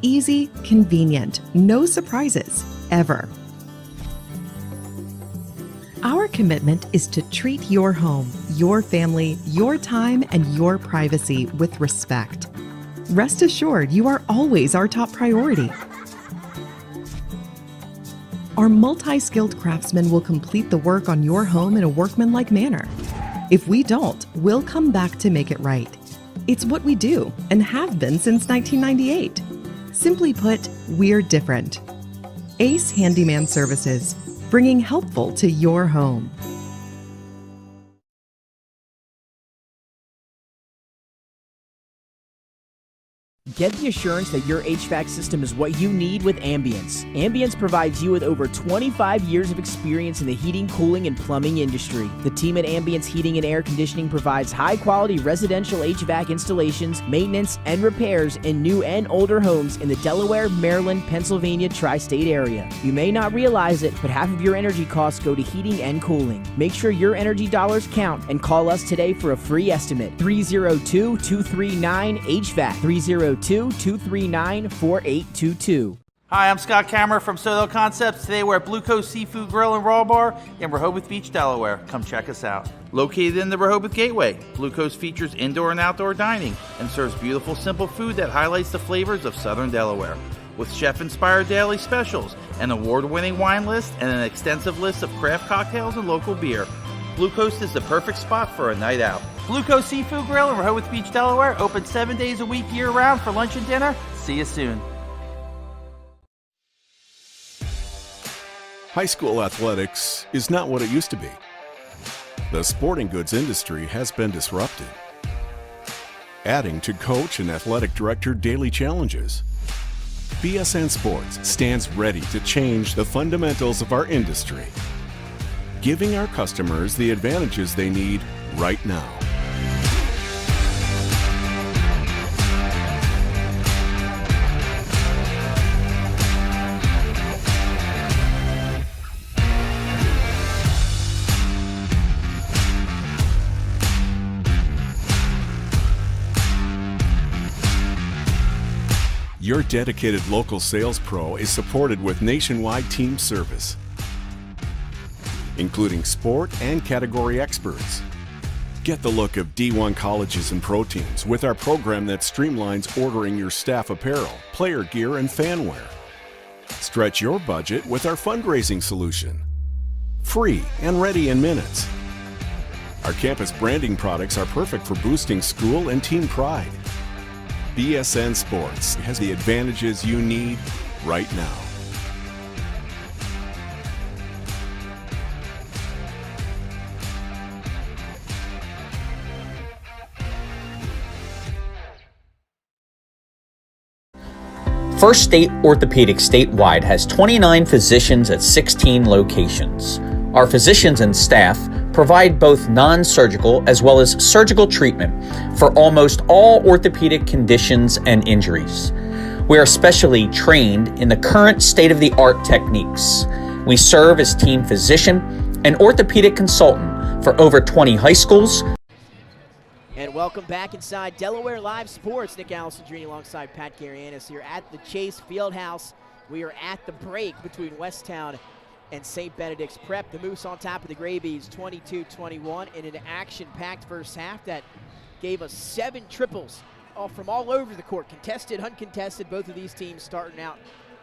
Easy, convenient, no surprises, ever. Our commitment is to treat your home, your family, your time, and your privacy with respect. Rest assured, you are always our top priority. Our multi-skilled craftsmen will complete the work on your home in a workmanlike manner. If we don't, we'll come back to make it right. It's what we do and have been since 1998. Simply put, we're different. Ace Handyman Services, bringing helpful to your home. Get the assurance that your HVAC system is what you need with Ambience. Ambience provides you with over 25 years of experience in the heating, cooling, and plumbing industry. The team at Ambience Heating and Air Conditioning provides high-quality residential HVAC installations, maintenance, and repairs in new and older homes in the Delaware, Maryland, Pennsylvania tri-state area. You may not realize it, but half of your energy costs go to heating and cooling. Make sure your energy dollars count and call us today for a free estimate. 302-239-HVAC. 302-239-4822. Hi, I'm Scott Kammerer from Sodell Concepts. Today we're at Blue Coast Seafood Grill and Raw Bar in Rehoboth Beach, Delaware. Come check us out. Located in the Rehoboth Gateway, Blue Coast features indoor and outdoor dining and serves beautiful, simple food that highlights the flavors of Southern Delaware. With chef-inspired daily specials, an award-winning wine list, and an extensive list of craft cocktails and local beer, Blue Coast is the perfect spot for a night out. Blue Coast Seafood Grill in Rehoboth Beach, Delaware, open 7 days a week year-round for lunch and dinner. See you soon. High school athletics is not what it used to be. The sporting goods industry has been disrupted, adding to coach and athletic director daily challenges. BSN Sports stands ready to change the fundamentals of our industry, giving our customers the advantages they need right now. Your dedicated local sales pro is supported with nationwide team service, including sport and category experts. Get the look of D1 colleges and pro teams with our program that streamlines ordering your staff apparel, player gear, and fan wear. Stretch your budget with our fundraising solution. Free and ready in minutes. Our campus branding products are perfect for boosting school and team pride. BSN Sports has the advantages you need right now. First State Orthopedics statewide has 29 physicians at 16 locations. Our physicians and staff provide both non-surgical as well as surgical treatment for almost all orthopedic conditions and injuries. We are specially trained in the current state-of-the-art techniques. We serve as team physician and orthopedic consultant for over 20 high schools. And welcome back inside Delaware Live Sports. Nick Alessandrini alongside Pat Garianis here at the Chase Fieldhouse. We are at the break between Westtown and St. Benedict's Prep. The Moose on top of the Graybees, 22-21 in an action-packed first half that gave us 7 triples from all over the court. Contested, uncontested, both of these teams starting out,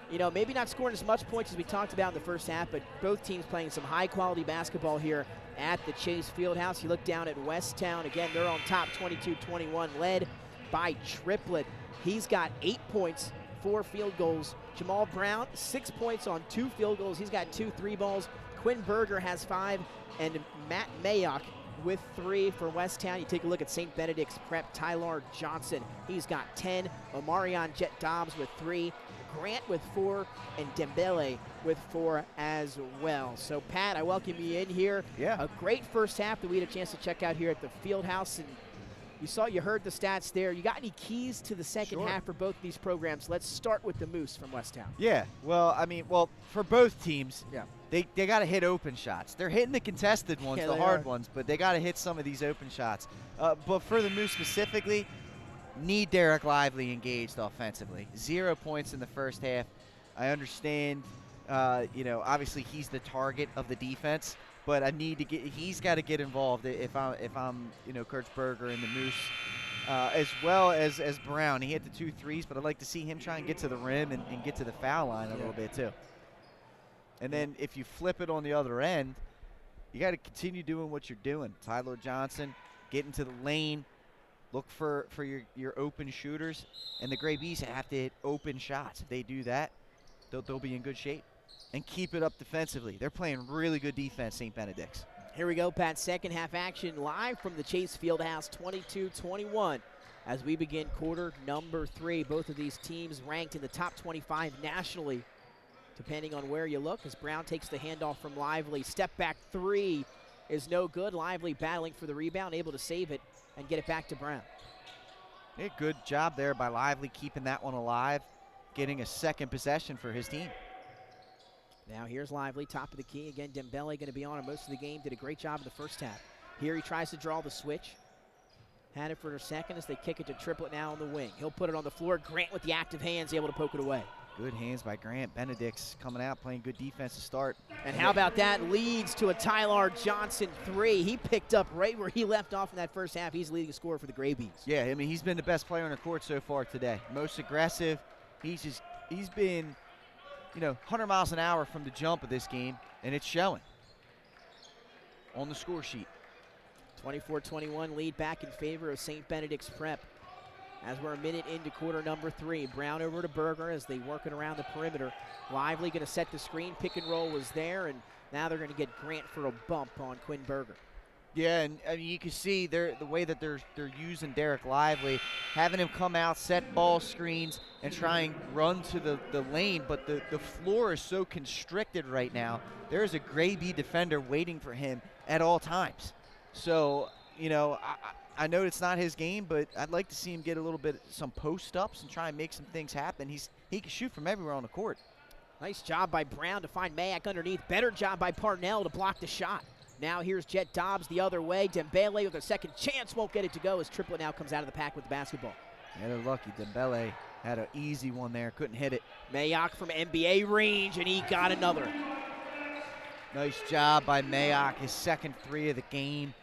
you know, maybe not scoring as much points as we talked about in the first half, but both teams playing some high-quality basketball here at the Chase Fieldhouse. You look down at Westtown. Again, they're on top 22-21, led by Triplett. He's got 8 points, 4 field goals. Jamal Brown, 6 points on 2 field goals. He's got 2 3-balls. Quinn Berger has 5, and Matt Mayock with 3 for Westtown. You take a look at St. Benedict's Prep, Tyler Johnson. He's got 10. Omarion Jet Dobbs with 3. Grant with 4, and Dembele with 4 as well. So, Pat, I welcome you in here. Yeah. A great first half that we had a chance to check out here at the Fieldhouse, and you heard the stats there. You got any keys to the second half for both of these programs? Let's start with the Moose from Westtown. Yeah, well, for both teams, they got to hit open shots. They're hitting the contested ones, the hard ones, but they got to hit some of these open shots. But for the Moose specifically, need Derek Lively engaged offensively. 0 points in the first half. I understand, obviously he's the target of the defense, but he's got to get involved if I'm Kurtzberger and the Moose, as well as Brown. He hit the 2 threes, but I'd like to see him try and get to the rim and get to the foul line a little bit too. And then if you flip it on the other end, you got to continue doing what you're doing. Tyler Johnson, get into the lane, look for your open shooters, and the Graybees have to hit open shots. If they do that, they'll be in good shape. And keep it up defensively. They're playing really good defense, St. Benedict's. Here we go, Pat. Second half action live from the Chase Fieldhouse, 22-21. As we begin quarter number 3, both of these teams ranked in the top 25 nationally, depending on where you look, as Brown takes the handoff from Lively. Step back 3 is no good. Lively battling for the rebound, able to save it and get it back to Brown. Hey, good job there by Lively, keeping that one alive, getting a second possession for his team. Now here's Lively, top of the key. Again, Dembele going to be on him most of the game. Did a great job in the first half. Here he tries to draw the switch. Had it for a second as they kick it to Triplett now on the wing. He'll put it on the floor. Grant with the active hands, able to poke it away. Good hands by Grant. Benedict's coming out, playing good defense to start. And how about that? Leads to a Tyler Johnson 3. He picked up right where he left off in that first half. He's leading scorer for the Graybees. Yeah, I mean, he's been the best player on the court so far today. Most aggressive. He's been 100 miles an hour from the jump of this game, and it's showing on the score sheet. 24-21 lead back in favor of St. Benedict's Prep. As we're a minute into quarter number 3, Brown over to Berger as they work it around the perimeter. Lively going to set the screen. Pick and roll was there, and now they're going to get Grant for a bump on Quinn Berger. Yeah, and I mean, you can see the way that they're using Derek Lively, having him come out, set ball screens, and try and run to the lane, but the floor is so constricted right now. There's a Graybee defender waiting for him at all times. So, I know it's not his game, but I'd like to see him get a little bit some post-ups and try and make some things happen. He can shoot from everywhere on the court. Nice job by Brown to find Mayak underneath. Better job by Parnell to block the shot. Now here's Jet Dobbs the other way. Dembele with a second chance, won't get it to go as Triplett now comes out of the pack with the basketball. Yeah, they're lucky. Dembele Had an easy one there, couldn't hit it. Mayock from NBA range, and he got another. Nice job by Mayock, his second 3 of the game.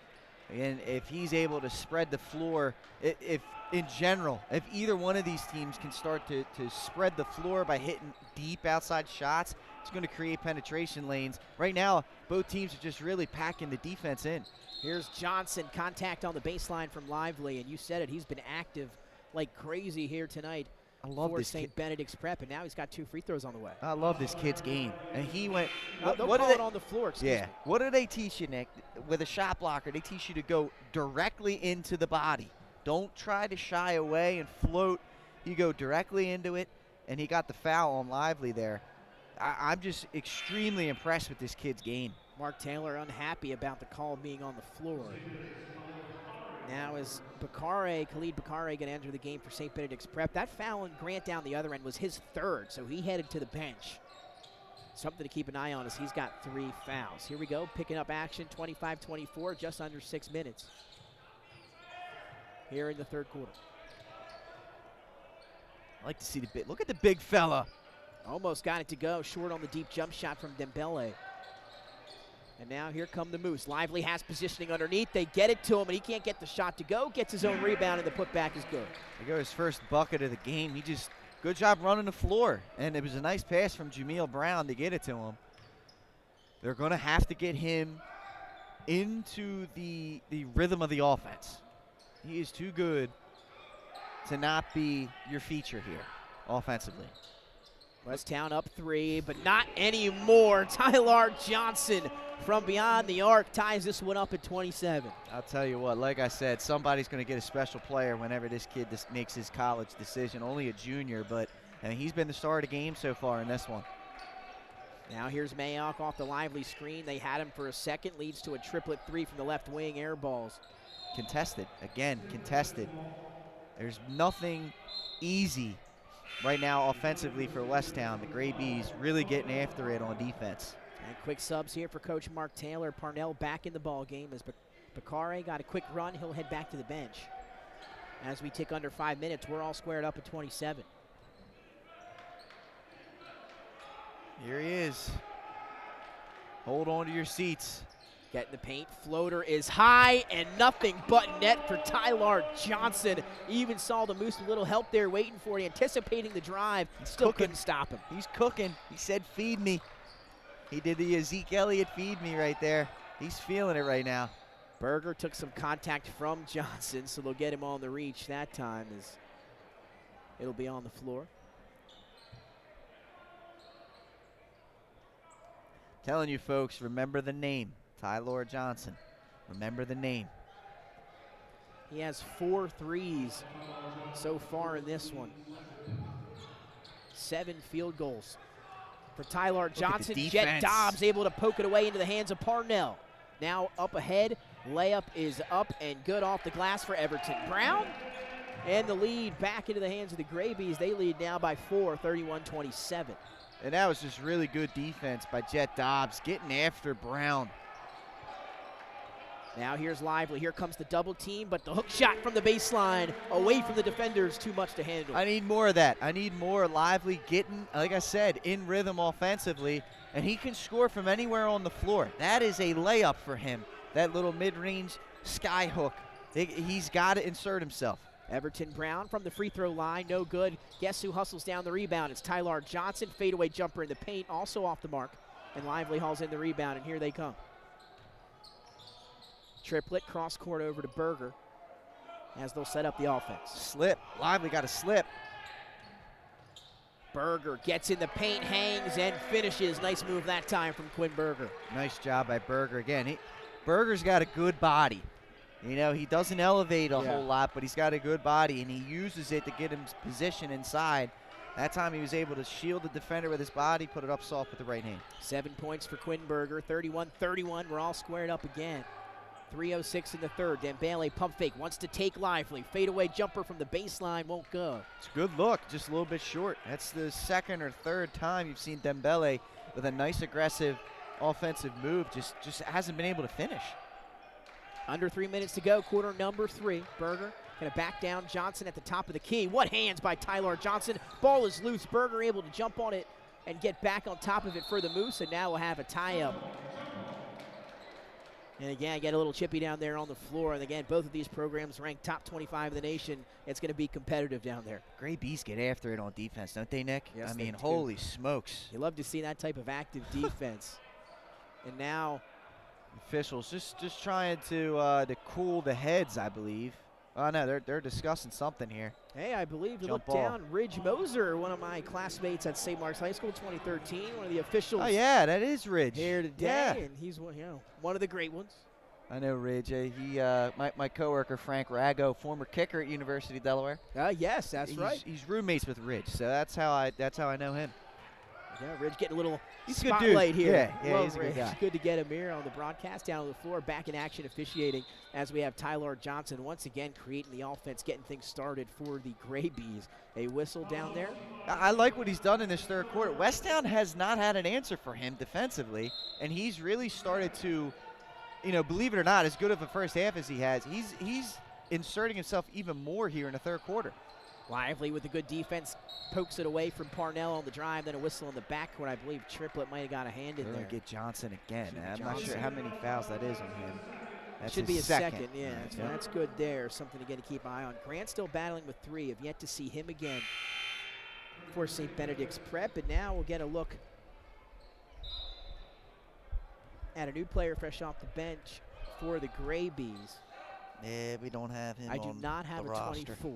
And if he's able to spread the floor, if in general, if either one of these teams can start to spread the floor by hitting deep outside shots, it's going to create penetration lanes. Right now, both teams are just really packing the defense in. Here's Johnson, contact on the baseline from Lively, and you said it, he's been active like crazy here tonight. I love for this St. Benedict's Prep, and now he's got 2 free throws on the way. I love this kid's game. And he went, What what call did it on the floor, excuse me. What do they teach you, Nick? With a shot blocker, they teach you to go directly into the body. Don't try to shy away and float. You go directly into it, and he got the foul on Lively there. I'm just extremely impressed with this kid's game. Mark Taylor unhappy about the call being on the floor. Now is Khalid Bakare going to enter the game for St. Benedict's Prep. That foul on Grant down the other end was his 3rd, so he headed to the bench. Something to keep an eye on as he's got 3 fouls. Here we go, picking up action, 25-24, just under 6 minutes. Here in the 3rd quarter. I like to see the big, look at the big fella. Almost got it to go, short on the deep jump shot from Dembele. And now here come the Moose. Lively has positioning underneath. They get it to him, and he can't get the shot to go. Gets his own rebound, and the putback is good. There goes his first bucket of the game. He just, good job running the floor. And it was a nice pass from Jameel Brown to get it to him. They're going to have to get him into the rhythm of the offense. He is too good to not be your feature here offensively. Westtown up 3, but not anymore. Tyler Johnson from beyond the arc ties this one up at 27. I'll tell you what, like I said, somebody's going to get a special player whenever this kid makes his college decision. Only a junior, but I mean, he's been the star of the game so far in this one. Now here's Mayock off the Lively screen. They had him for a second. Leads to a triplet 3 from the left wing, air balls. Contested, again, contested. There's nothing easy right now offensively for Westtown. The Gray Bees really getting after it on defense. And quick subs here for Coach Mark Taylor. Parnell back in the ball game as Bakare got a quick run. He'll head back to the bench. As we tick under 5 minutes, we're all squared up at 27. Here he is. Hold on to your seats. Getting the paint. Floater is high and nothing but net for Tyler Johnson. Even saw the Moose with a little help there waiting for it, anticipating the drive. Still couldn't stop him. He's cooking. He said, feed me. He did the Zeke Elliott feed me right there. He's feeling it right now. Berger took some contact from Johnson, so they'll get him on the reach that time as it'll be on the floor. Telling you folks, remember the name. Tyler Johnson. Remember the name. He has 4 threes so far in this one. 7 field goals for Tyler Johnson. Jet Dobbs able to poke it away into the hands of Parnell. Now up ahead. Layup is up and good off the glass for Everton. Brown and the lead back into the hands of the Gray Bees. They lead now by 4, 31-27. And that was just really good defense by Jet Dobbs getting after Brown. Now here's Lively. Here comes the double team, but the hook shot from the baseline away from the defenders, too much to handle. I need more of that. I need more Lively getting, like I said, in rhythm offensively, and he can score from anywhere on the floor. That is a layup for him, that little mid-range sky hook. He's got to insert himself. Everton Brown from the free throw line, no good. Guess who hustles down the rebound? It's Tyler Johnson, fadeaway jumper in the paint, also off the mark. And Lively hauls in the rebound, and here they come. Triplet, cross court over to Berger as they'll set up the offense. Slip, Lively got a slip. Berger gets in the paint, hangs, and finishes. Nice move that time from Quinn Berger. Nice job by Berger. Again, Berger's got a good body. You know, he doesn't elevate a whole lot, but he's got a good body, and he uses it to get him position inside. That time he was able to shield the defender with his body, put it up soft with the right hand. 7 points for Quinn Berger, 31-31. We're all squared up again. 3:06 in the third. Dembele pump fake, wants to take Lively. Fadeaway jumper from the baseline, won't go. It's a good look, just a little bit short. That's the second or third time you've seen Dembele with a nice aggressive offensive move. Just hasn't been able to finish. Under 3 minutes to go, quarter number 3. Berger Gonna back down Johnson at the top of the key. What hands by Tyler Johnson. Ball is loose. Berger able to jump on it and get back on top of it for the Moose, and now we'll have a tie-up. And again, get a little chippy down there on the floor. And again, both of these programs ranked top 25 in the nation. It's going to be competitive down there. Gray Bees get after it on defense, don't they, Nick? Yes, I mean, they do. holy smokes. You love to see that type of active defense. And now officials just trying to cool the heads, I believe. Oh no, they're discussing something here. Hey, I believe you look Jump ball. down. Ridge Moser, one of my classmates at St. Mark's High School, 2013, one of the officials. Oh yeah, that is Ridge Here today, Yeah. and he's one of the great ones. I know Ridge. My coworker Frank Rago, former kicker at University of Delaware. Yes, that's right. He's roommates with Ridge, so that's how I know him. Yeah, Ridge getting a little He's a good spotlight dude. here. Yeah, Love he's a good Ridge. guy. Good to get him here on the broadcast, down on the floor, back in action officiating as we have Tyler Johnson once again creating the offense, getting things started for the Gray Bees. A whistle down there. I like what he's done in this third quarter. Westtown has not had an answer for him defensively, and he's really started to, believe it or not, as good of a first half as he has, he's inserting himself even more here in the third quarter. Lively with a good defense, pokes it away from Parnell on the drive, then a whistle in the backcourt. I believe Triplett might have got a hand in They're there. going to get Johnson again. I'm not Johnson. sure how many fouls that is on him. That Should be his a second, yeah. Yeah. That's good there. Something to keep an eye on. Grant still battling with 3. Have yet to see him again for St. Benedict's Prep, and now we'll get a look at a new player fresh off the bench for the Gray Bees. Yeah, we don't have him. I do on not have the a roster. 24.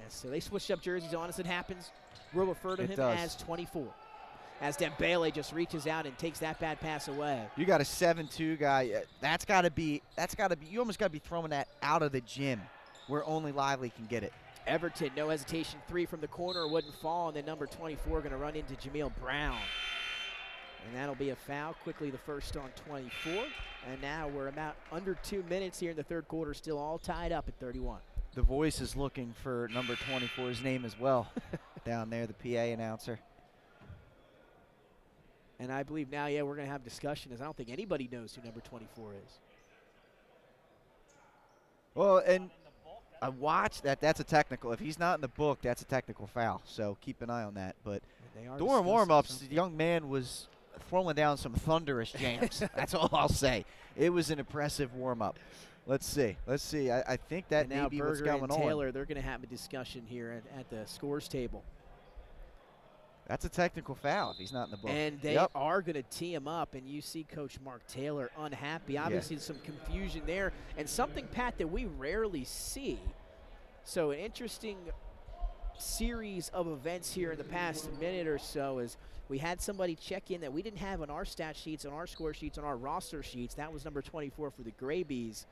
Yes, so they switched up jerseys on us. It happens. We'll refer to It him does. as 24. As Dembele just reaches out and takes that bad pass away. You got a 7'2" guy. That's got to be. You almost got to be throwing that out of the gym, where only Lively can get it. Everton, no hesitation, 3 from the corner, wouldn't fall, and then number 24 going to run into Jameel Brown. And that'll be a foul. Quickly the first on 24. And now we're about under 2 minutes here in the third quarter, still all tied up at 31. The voice is looking for number 24's name as well down there, the PA announcer. And I believe now, we're going to have discussion, as I don't think anybody knows who number 24 is. Well, and I watched that. That's a technical. If he's not in the book, that's a technical foul. So keep an eye on that. But during warm-ups, the young man was throwing down some thunderous jams. That's all I'll say. It was an impressive warm-up. Let's see. I think that may now be Berger what's going and on. Taylor, they're going to have a discussion here at the scores table. That's a technical foul if he's not in the book. And they are going to tee him up, and you see Coach Mark Taylor unhappy. Obviously, some confusion there, and something, Pat, that we rarely see. So an interesting series of events here in the past minute or so is we had somebody check in that we didn't have on our stat sheets, on our score sheets, on our roster sheets. That was number 24 for the Gray Bees.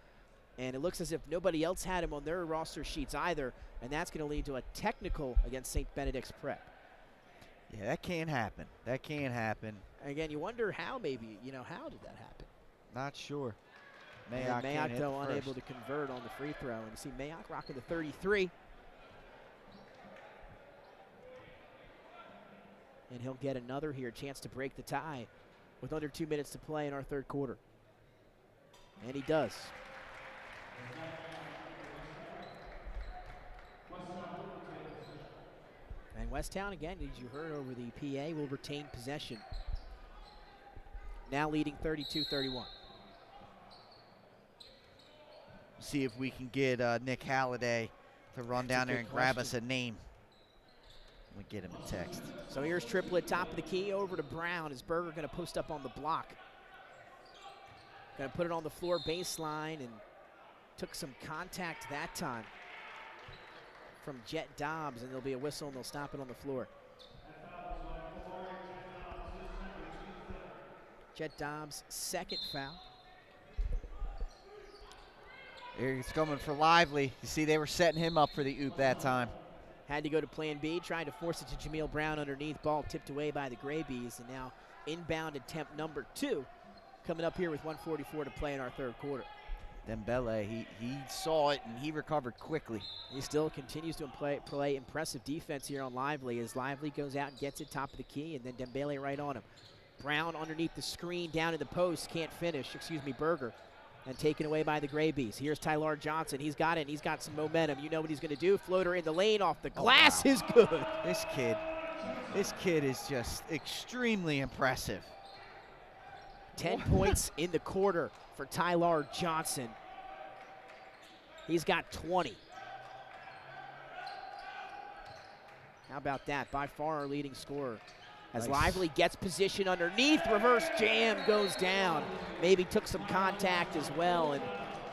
And it looks as if nobody else had him on their roster sheets either, and that's going to lead to a technical against St. Benedict's Prep. Yeah, that can happen. That can happen. Again, you wonder how maybe, how did that happen? Not sure. And Mayock, Mayock, though, unable to convert on the free throw. And you see Mayock rocking the 33. And he'll get another here, chance to break the tie with under 2 minutes to play in our third quarter. And he does. And Westtown, again, as you heard over the PA, will retain possession. Now leading 32-31. See if we can get Nick Halliday to run down there and grab us a name. We get him a text. So here's Triplett, top of the key, over to Brown. Is Berger going to post up on the block? Going to put it on the floor baseline, and took some contact that time from Jet Dobbs, and there'll be a whistle, and they'll stop it on the floor. Jet Dobbs' second foul. Here he's coming for Lively. You see, they were setting him up for the oop that time. Had to go to plan B, trying to force it to Jameel Brown underneath. Ball tipped away by the Gray Bees, and now inbound attempt number 2 coming up here with 1:44 to play in our third quarter. Dembele, he saw it, and he recovered quickly. He still continues to play impressive defense here on Lively as Lively goes out and gets it top of the key, and then Dembele right on him. Brown underneath the screen, down in the post, can't finish. Berger. and taken away by the Gray Bees. Here's Tyler Johnson. He's got it. He's got some momentum. You know what he's going to do. Floater in the lane off the glass is good. This kid is just extremely impressive. 10 points in the quarter for Tyler Johnson. He's got 20. How about that? By far our leading scorer. As Lively gets position underneath, reverse jam goes down. Maybe took some contact as well. And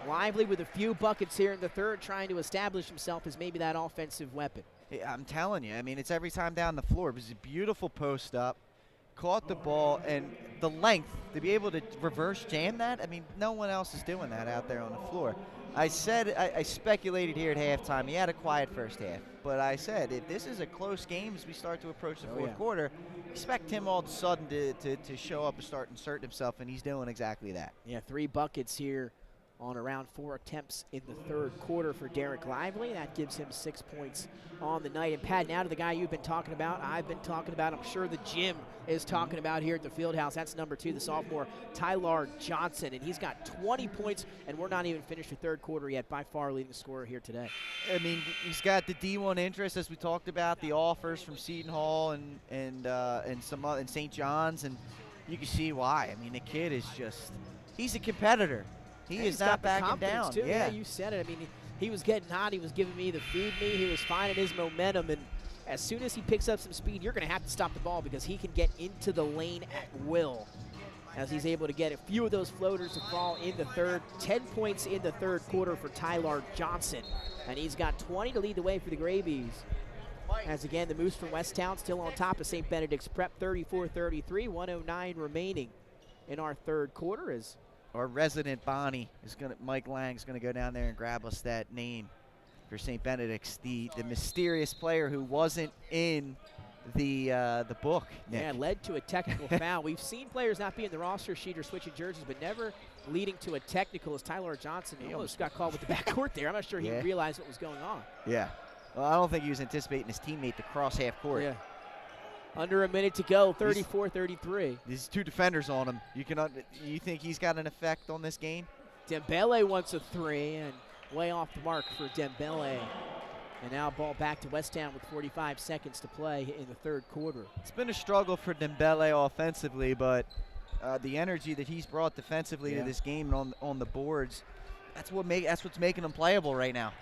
Lively with a few buckets here in the third, trying to establish himself as maybe that offensive weapon. Hey, I'm telling you, I mean, it's every time down the floor. It was a beautiful post up, caught the ball, and the length to be able to reverse jam that. I mean, no one else is doing that out there on the floor. I speculated here at halftime. He had a quiet first half, but I said if this is a close game as we start to approach the fourth quarter, expect him all of a sudden to show up and start inserting himself, and he's doing exactly that. Yeah, 3 buckets here on around 4 attempts in the third quarter for Derek Lively. That gives him 6 points on the night. And Pat, now to the guy you've been talking about, I've been talking about, I'm sure the gym is talking about here at the Fieldhouse. That's number 2, the sophomore, Tyler Johnson. And he's got 20 points, and we're not even finished the third quarter yet. By far leading scorer here today. I mean, he's got the D1 interest, as we talked about, the offers from Seton Hall and St. John's, and you can see why. I mean, the kid is just, he's a competitor. He is not backing down. Too. Yeah, you said it. I mean, he was getting hot. He was giving me the feed me. He was finding his momentum. And as soon as he picks up some speed, you're going to have to stop the ball because he can get into the lane at will. As he's able to get a few of those floaters to fall in the third. 10 points in the third quarter for Tyler Johnson. And he's got 20 to lead the way for the Gray Bees. As again, the Moose from Westtown still on top of St. Benedict's Prep, 34-33, 109 remaining in our third quarter. As our resident Bonnie Mike Lang is gonna go down there and grab us that name for St. Benedict's, the mysterious player who wasn't in the book. Nick. Yeah, led to a technical foul. We've seen players not be in the roster sheet or switching jerseys, but never leading to a technical. As Tyler Johnson almost got called with the backcourt there. I'm not sure he realized what was going on. Yeah. Well, I don't think he was anticipating his teammate to cross half court. Yeah. Under a minute to go, 34-33. These 2 defenders on him. You think he's got an effect on this game? Dembele wants a 3, and way off the mark for Dembele. And now ball back to Westtown with 45 seconds to play in the third quarter. It's been a struggle for Dembele offensively, but the energy that he's brought defensively to this game on the boards, that's what's making him playable right now.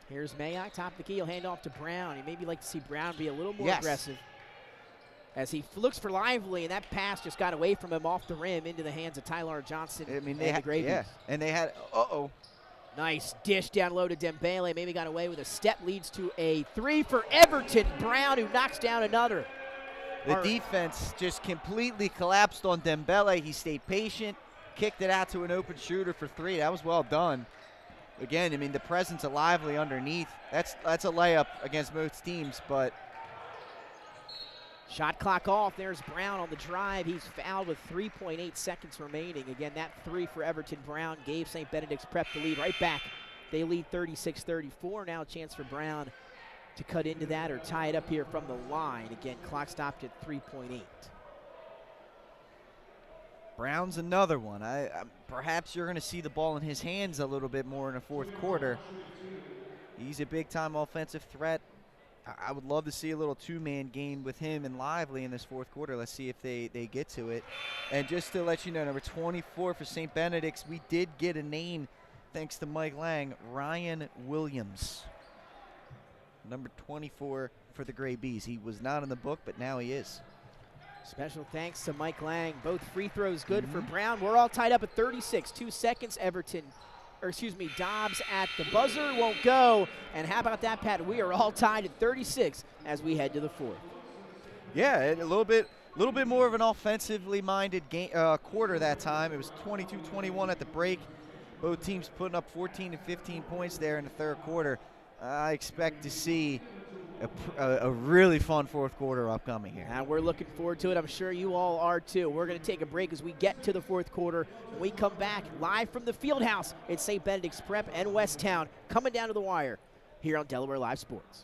Here's Mayock, top of the key. He'll hand off to Brown. You maybe like to see Brown be a little more aggressive. As he looks for Lively, and that pass just got away from him off the rim into the hands of Tyler Johnson. I mean, and the Gray Bees. And they had, Nice dish down low to Dembele. Maybe got away with a step. Leads to a 3 for Everton. Brown, who knocks down another. The defense just completely collapsed on Dembele. He stayed patient, kicked it out to an open shooter for 3. That was well done. Again, I mean, the presence of Lively underneath, that's a layup against most teams, but. Shot clock off. There's Brown on the drive. He's fouled with 3.8 seconds remaining. Again, that 3 for Everton. Brown gave St. Benedict's Prep the lead right back. They lead 36-34. Now a chance for Brown to cut into that or tie it up here from the line. Again, clock stopped at 3.8. Brown's another one. Perhaps you're going to see the ball in his hands a little bit more in the fourth quarter. He's a big-time offensive threat. I would love to see a little 2-man game with him and Lively in this fourth quarter. Let's see if they get to it. And just to let you know, number 24 for St. Benedict's, we did get a name thanks to Mike Lang, Ryan Williams. Number 24 for the Gray Bees. He was not in the book, but now he is. Special thanks to Mike Lang. Both free throws good for Brown. We're all tied up at 36. 2 seconds. Dobbs at the buzzer. Won't go. And how about that, Pat? We are all tied at 36 as we head to the fourth. Yeah, a little bit more of an offensively minded quarter that time. It was 22-21 at the break. Both teams putting up 14 and 15 points there in the third quarter. I expect to see a really fun fourth quarter upcoming here. And we're looking forward to it. I'm sure you all are too. We're going to take a break as we get to the fourth quarter. When we come back live from the Fieldhouse at St. Benedict's Prep and Westtown, coming down to the wire here on Delaware Live Sports.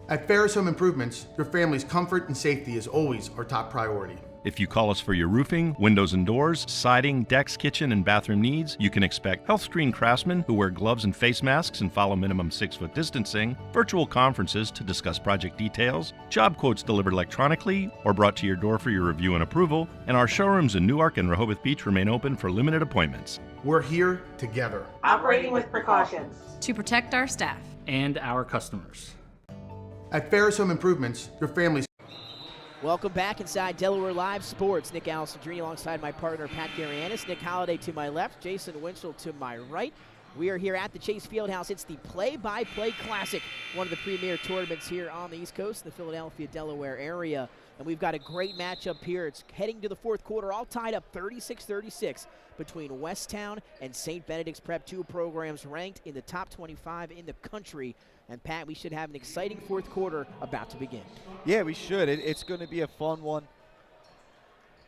At Ferris Home Improvements, your family's comfort and safety is always our top priority. If you call us for your roofing, windows and doors, siding, decks, kitchen, and bathroom needs, you can expect health screen craftsmen who wear gloves and face masks and follow minimum 6-foot distancing, virtual conferences to discuss project details, job quotes delivered electronically or brought to your door for your review and approval, and our showrooms in Newark and Rehoboth Beach remain open for limited appointments. We're here together, operating with precautions to protect our staff and our customers. At Ferris Home Improvements, your family's. Welcome back inside Delaware Live Sports. Nick Alessandrini alongside my partner Pat Garianis. Nick Holliday to my left, Jason Winchell to my right. We are here at the Chase Fieldhouse. It's the Play-by-Play Classic, one of the premier tournaments here on the East Coast, the Philadelphia, Delaware area. And we've got a great matchup here. It's heading to the fourth quarter, all tied up 36-36 between Westtown and St. Benedict's Prep, two programs ranked in the top 25 in the country. And Pat, we should have an exciting fourth quarter about to begin. Yeah, we should. It's going to be a fun one.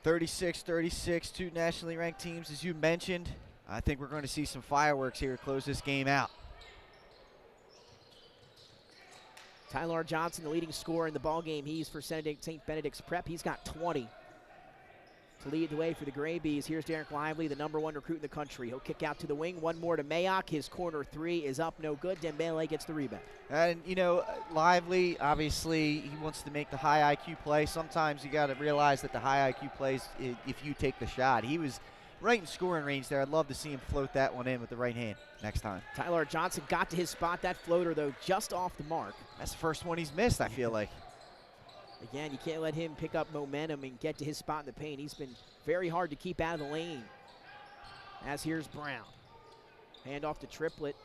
36-36, two nationally ranked teams, as you mentioned. I think we're going to see some fireworks here to close this game out. Tyler Johnson, the leading scorer in the ballgame. He's for St. Benedict's Prep. He's got 20 to lead the way for the Gray Bees. Here's Derek Lively, the #1 recruit in the country. He'll kick out to the wing. One more to Mayock. His corner three is up, no good. Dembele gets the rebound. And, you know, Lively, obviously, he wants to make the high IQ play. Sometimes you got to realize that the high IQ plays if you take the shot. He was right in scoring range there. I'd love to see him float that one in with the right hand next time. Tyler Johnson got to his spot. That floater, though, just off the mark. That's the first one he's missed, I feel like. Again, you can't let him pick up momentum and get to his spot in the paint. He's been very hard to keep out of the lane. As here's Brown. Hand off to Triplett.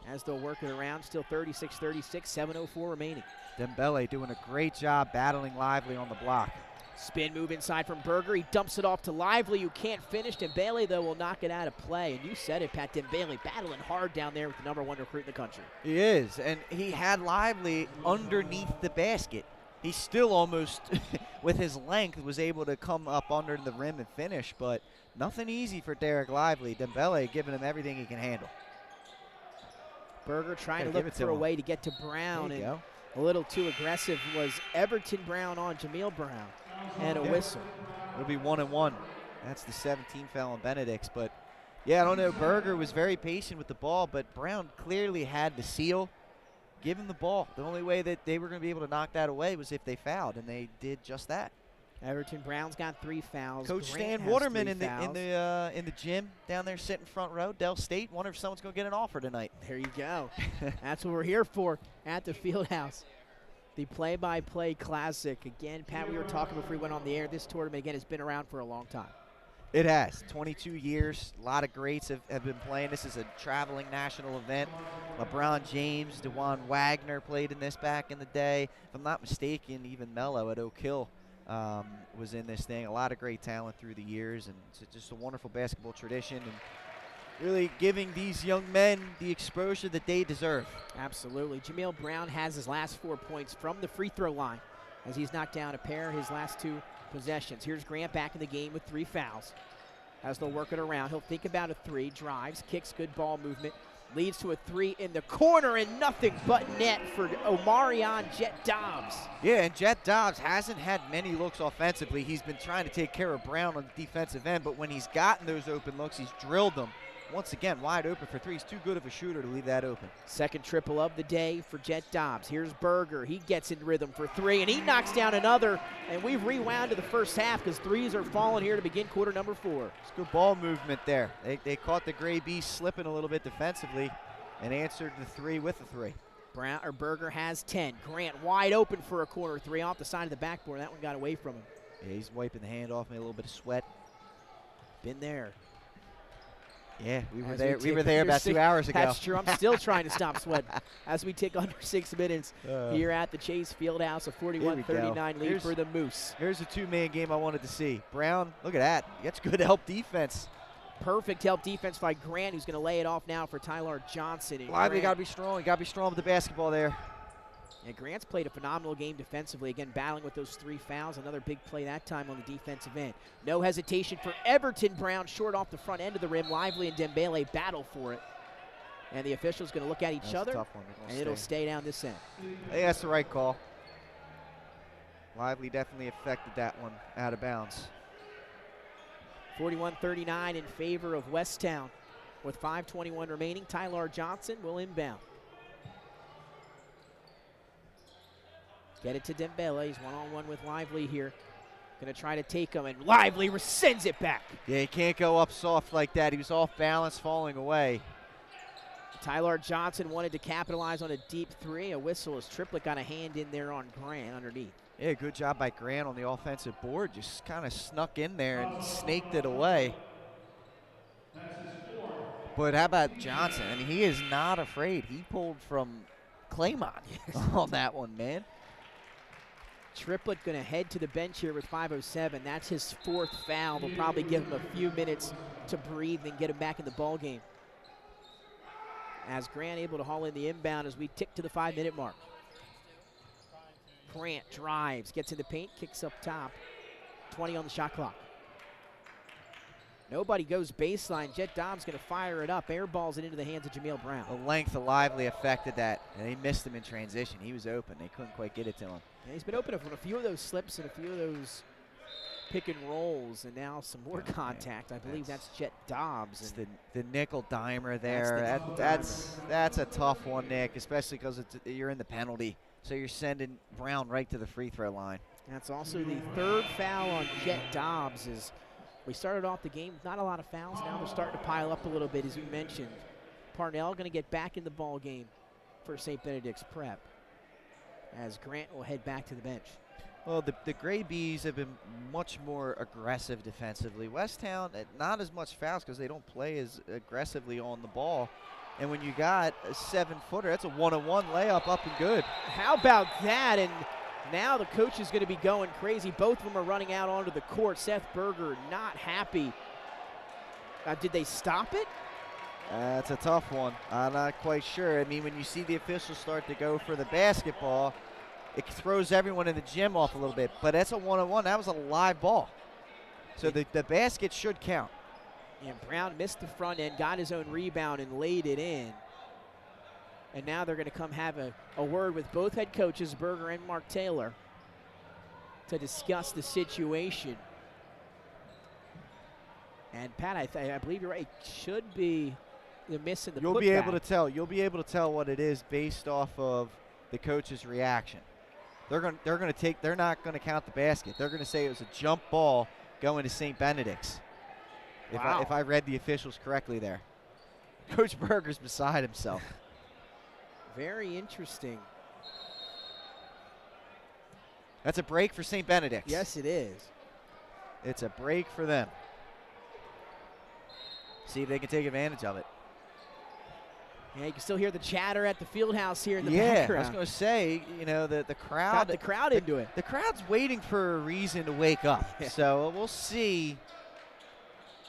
As they'll work it around, still 36-36, 7:04 remaining. Dembele doing a great job battling Lively on the block. Spin move inside from Berger. He dumps it off to Lively, who can't finish. Dembele, though, will knock it out of play. And you said it, Pat. Dembele battling hard down there with the #1 recruit in the country. He is, and he had Lively underneath the basket. He still almost, with his length, was able to come up under the rim and finish, but nothing easy for Derek Lively. Dembele giving him everything he can handle. Berger trying to look for a way to get to Brown, and a little too aggressive was Everton Brown on Jameel Brown. And a whistle. It'll be 1-1. That's the 17 foul on Benedicts. But, yeah, I don't know. Berger was very patient with the ball, but Brown clearly had the seal. Give him the ball. The only way that they were going to be able to knock that away was if they fouled, and they did just that. Everton Brown's got 3 fouls. Coach Grant Stan Waterman in the gym down there sitting front row, Dell State. Wonder if someone's going to get an offer tonight. There you go. That's what we're here for at the Fieldhouse. The Play-by-Play Classic. Again, Pat, we were talking before we went on the air. This tournament, again, has been around for a long time. It has. 22 years. A lot of greats have been playing. This is a traveling national event. LeBron James, DeJuan Wagner played in this back in the day. If I'm not mistaken, even Melo at Oak Hill was in this thing. A lot of great talent through the years, and it's just a wonderful basketball tradition. And really giving these young men the exposure that they deserve. Absolutely. Jameel Brown has his last 4 points from the free throw line as he's knocked down a pair his last 2 possessions. Here's Grant back in the game with 3 fouls. As they'll work it around, he'll think about a 3, drives, kicks, good ball movement, leads to a 3 in the corner, and nothing but net for Omarion Jet Dobbs. Yeah, and Jet Dobbs hasn't had many looks offensively. He's been trying to take care of Brown on the defensive end, but when he's gotten those open looks, he's drilled them. Once again, wide open for 3. He's too good of a shooter to leave that open. Second triple of the day for Jet Dobbs. Here's Berger. He gets in rhythm for 3, and he knocks down another. And we've rewound to the first half because 3s are falling here to begin quarter number 4. It's good ball movement there. They caught the Gray Bees slipping a little bit defensively and answered the 3 with a 3. Berger has 10. Grant wide open for a corner 3 off the side of the backboard. That one got away from him. Yeah, he's wiping the hand off, made a little bit of sweat. Been there. Yeah, we were there. We were there about 2 hours ago. That's true. I'm still trying to stop sweating as we take under 6 minutes here at the Chase Fieldhouse. A 41-39 lead for the Moose. Here's a 2-man game I wanted to see. Brown, look at that. That's good help defense. Perfect help defense by Grant, who's going to lay it off now for Tyler Johnson. Lively got to be strong. You got to be strong with the basketball there. Yeah, Grant's played a phenomenal game defensively. Again, battling with those 3 fouls. Another big play that time on the defensive end. No hesitation for Everton Brown, short off the front end of the rim. Lively and Dembele battle for it. And the official's going to look at each other, and it'll stay down this end. I think that's the right call. Lively definitely affected that one out of bounds. 41-39 in favor of Westtown. With 5:21 remaining, Tyler Johnson will inbound. Get it to Dembele. He's one-on-one with Lively here. Going to try to take him, and Lively sends it back. Yeah, he can't go up soft like that. He was off balance, falling away. Tyler Johnson wanted to capitalize on a deep three. A whistle as Triplett got a hand in there on Grant underneath. Yeah, good job by Grant on the offensive board. Just kind of snuck in there and snaked it away. But how about Johnson? I mean, he is not afraid. He pulled from Claymont on that one, man. Triplett going to head to the bench here with 5:07. That's his 4th foul. They'll probably give him a few minutes to breathe and get him back in the ball game. As Grant able to haul in the inbound as we tick to the 5-minute mark. Grant drives, gets in the paint, kicks up top. 20 on the shot clock. Nobody goes baseline. Jet Dobbs going to fire it up. Airballs it into the hands of Jameel Brown. The length of Lively affected that, and they missed him in transition. He was open. They couldn't quite get it to him. Yeah, he's been open for a few of those slips and a few of those pick and rolls, and now some more contact. I believe that's Jet Dobbs. It's the nickel dimer there. That's a tough one, Nick, especially because you're in the penalty. So you're sending Brown right to the free throw line. That's also the 3rd foul on Jet Dobbs. As we started off the game with not a lot of fouls. Now they're starting to pile up a little bit, as you mentioned. Parnell going to get back in the ball game for St. Benedict's Prep, as Grant will head back to the bench. Well, the Gray Bees have been much more aggressive defensively. Westtown, not as much fouls because they don't play as aggressively on the ball. And when you got a 7-footer, that's a 1-on-1 layup up and good. How about that? And now the coach is going to be going crazy. Both of them are running out onto the court. Seth Berger not happy. Did they stop it? That's a tough one. I'm not quite sure. I mean, when you see the officials start to go for the basketball, it throws everyone in the gym off a little bit. But that's a 1-on-1. That was a live ball. So the basket should count. And Brown missed the front end, got his own rebound, and laid it in. And now they're going to come have a word with both head coaches, Berger and Mark Taylor, to discuss the situation. And Pat, I believe you're right. It should be the miss in the You'll putback. be able to tell. You'll be able to tell what it is based off of the coach's reaction. They're not going to count the basket. They're going to say it was a jump ball going to St. Benedict's. Wow. If I read the officials correctly there. Coach Berger's beside himself. Very interesting. That's a break for St. Benedict's. Yes, it is. It's a break for them. See if they can take advantage of it. Yeah, you can still hear the chatter at the field house here in the background. background. I was going to say, you know, the crowd. Got the crowd into it. The crowd's waiting for a reason to wake up. So we'll see.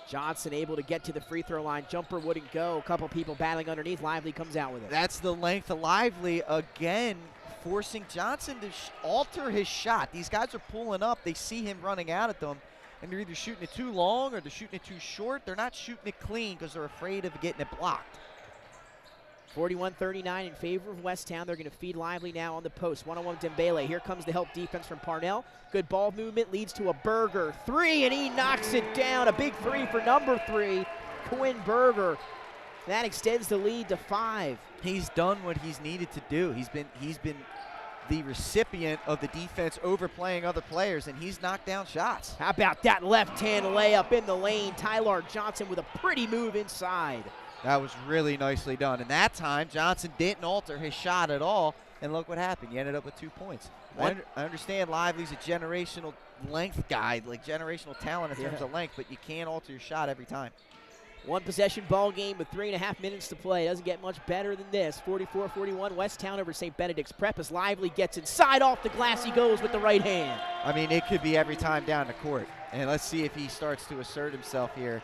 Johnson able to get to the free throw line. Jumper wouldn't go. A couple people battling underneath. Lively comes out with it. That's the length of Lively again, forcing Johnson to alter his shot. These guys are pulling up. They see him running out at them, and they're either shooting it too long or they're shooting it too short. They're not shooting it clean because they're afraid of getting it blocked. 41-39 in favor of Westtown. They're going to feed Lively now on the post. One-on-one Dembele. Here comes the help defense from Parnell. Good ball movement leads to a Berger three, and he knocks it down. A big three for number 3, Quinn Berger. That extends the lead to 5. He's done what he's needed to do. He's been the recipient of the defense overplaying other players, and he's knocked down shots. How about that left-hand layup in the lane? Tyler Johnson with a pretty move inside. That was really nicely done. And that time, Johnson didn't alter his shot at all. And look what happened. You ended up with 2 points. I understand Lively's a generational length guy, like generational talent in terms of length, but you can't alter your shot every time. One possession ball game with 3.5 minutes to play. Doesn't get much better than this. 44-41, Westtown over St. Benedict's Prep as Lively gets inside off the glass. He goes with the right hand. I mean, it could be every time down the court. And let's see if he starts to assert himself here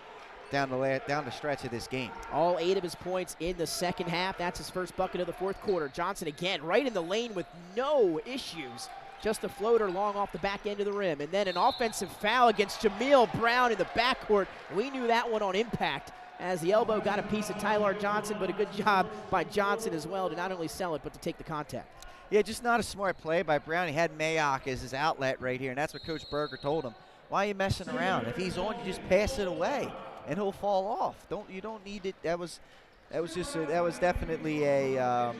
down the stretch of this game. All 8 of his points in the second half. That's his first bucket of the fourth quarter. Johnson again right in the lane with no issues. Just a floater long off the back end of the rim. And then an offensive foul against Jameel Brown in the backcourt. We knew that one on impact as the elbow got a piece of Tyler Johnson, but a good job by Johnson as well to not only sell it, but to take the contact. Yeah, just not a smart play by Brown. He had Mayock as his outlet right here, and that's what Coach Berger told him. Why are you messing around? If he's on, you just pass it away, and he'll fall off. You don't need it. That was definitely a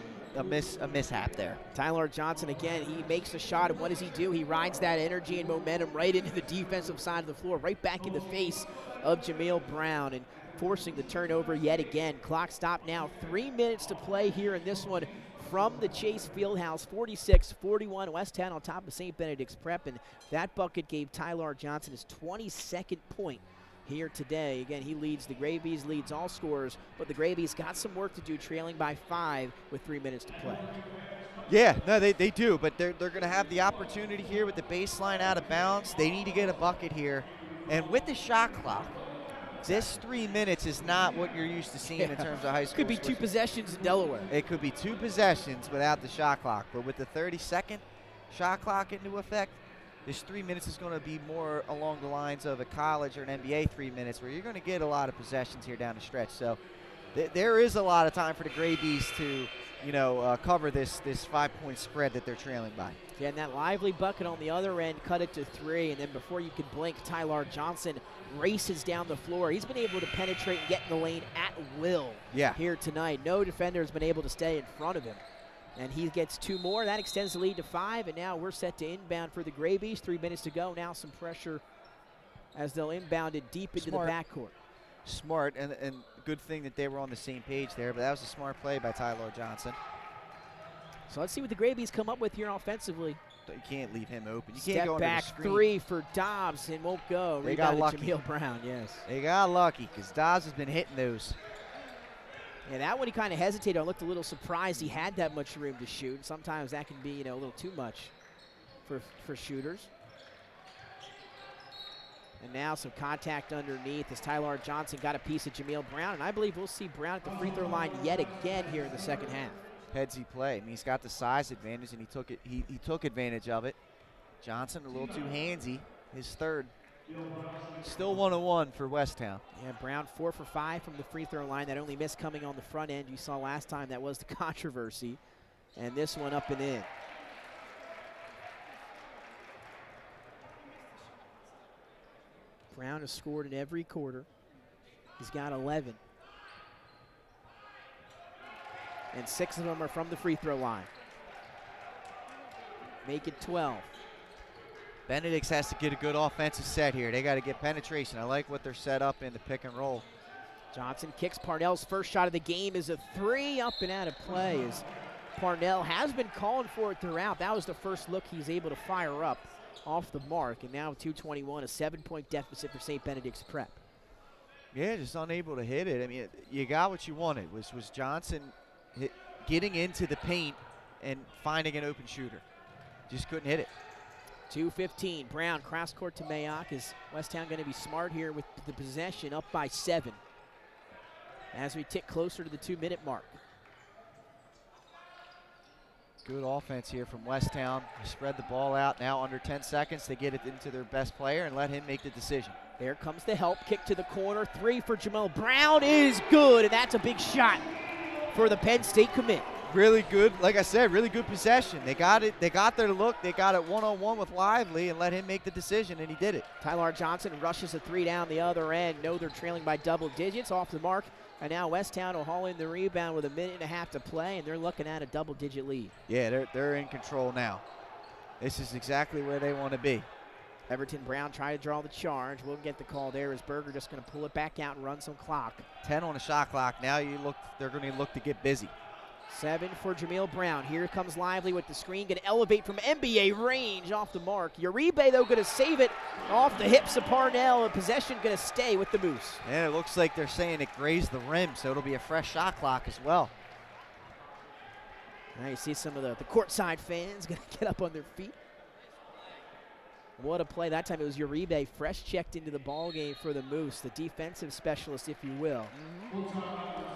mishap there. Tyler Johnson again. He makes a shot, and what does he do? He rides that energy and momentum right into the defensive side of the floor, right back in the face of Jameel Brown, and forcing the turnover yet again. Clock stop now. 3 minutes to play here in this one from the Chase Fieldhouse. 46-41, Westtown on top of St. Benedict's Prep, and that bucket gave Tyler Johnson his 22nd point here today. Again, he leads the Gravies, leads all scorers, but the Gravies got some work to do, trailing by 5 with 3 minutes to play. Yeah, no, they do, but they're going to have the opportunity here with the baseline out of bounds. They need to get a bucket here, and with the shot clock, this 3 minutes is not what you're used to seeing in terms of high school. Could be 2 possessions in Delaware. It could be 2 possessions without the shot clock, but with the 30-second shot clock into effect, this 3 minutes is going to be more along the lines of a college or an NBA 3 minutes, where you're going to get a lot of possessions here down the stretch. So there is a lot of time for the Gravies to, cover this 5-point spread that they're trailing by. Yeah, and that lively bucket on the other end cut it to 3, and then before you could blink, Tyler Johnson races down the floor. He's been able to penetrate and get in the lane at will here tonight. No defender has been able to stay in front of him. And he gets 2 more. That extends the lead to 5, and now we're set to inbound for the Gravies. 3 minutes to go. Now some pressure as they'll inbound it deep into the backcourt. Smart, and good thing that they were on the same page there, but that was a smart play by Tyler Johnson. So let's see what the Gravies come up with here offensively. You can't leave him open. You Step can't go under back the screen. 3 for Dobbs, and won't go. They got lucky. Jameel Brown, yes. They got lucky because Dobbs has been hitting those. Yeah, that one he kind of hesitated. I looked a little surprised he had that much room to shoot. Sometimes that can be, a little too much for shooters. And now some contact underneath as Tyler Johnson got a piece of Jameel Brown, and I believe we'll see Brown at the free throw line yet again here in the second half. Headsy play. I mean, he's got the size advantage, and he took it. He took advantage of it. Johnson a little too handsy. His third. Still 1-1 for Westtown. Yeah, Brown 4 for 5 from the free throw line. That only missed coming on the front end. You saw last time that was the controversy. And this one up and in. Brown has scored in every quarter. He's got 11. And 6 of them are from the free throw line. Make it 12. Benedicts has to get a good offensive set here. They got to get penetration. I like what they're set up in the pick and roll. Johnson kicks. Parnell's first shot of the game is a 3, up and out of play, as Parnell has been calling for it throughout. That was the first look he's able to fire up off the mark, and now 2:21, a 7-point deficit for St. Benedict's Prep. Yeah, just unable to hit it. I mean, you got what you wanted. Was Johnson getting into the paint and finding an open shooter. Just couldn't hit it. 2:15. Brown cross court to Mayock. Is Westtown going to be smart here with the possession, up by 7 as we tick closer to the 2-minute mark? Good offense here from Westtown. They spread the ball out. Now under 10 seconds, they get it into their best player and let him make the decision. There comes the help. Kick to the corner. 3 for Jameel Brown is good, and that's a big shot for the Penn State commit. Really good, like I said, really good possession. They got it. They got their look. They got it one-on-one with Lively and let him make the decision, and he did it. Tyler Johnson rushes a 3 down the other end. No, they're trailing by double digits, off the mark. And now Westtown will haul in the rebound with 1.5 minutes to play, and they're looking at a double-digit lead. Yeah, they're in control now. This is exactly where they want to be. Everton Brown tried to draw the charge. We'll get the call there as Berger just going to pull it back out and run some clock. 10 on the shot clock. Now they're going to look to get busy. 7 for Jameel Brown. Here comes Lively with the screen. Going to elevate from NBA range off the mark. Uribe, though, going to save it off the hips of Parnell. And possession going to stay with the Moose. And it looks like they're saying it grazed the rim, so it'll be a fresh shot clock as well. Now you see some of the courtside fans going to get up on their feet. What a play. That time it was Uribe fresh checked into the ball game for the Moose, the defensive specialist, if you will.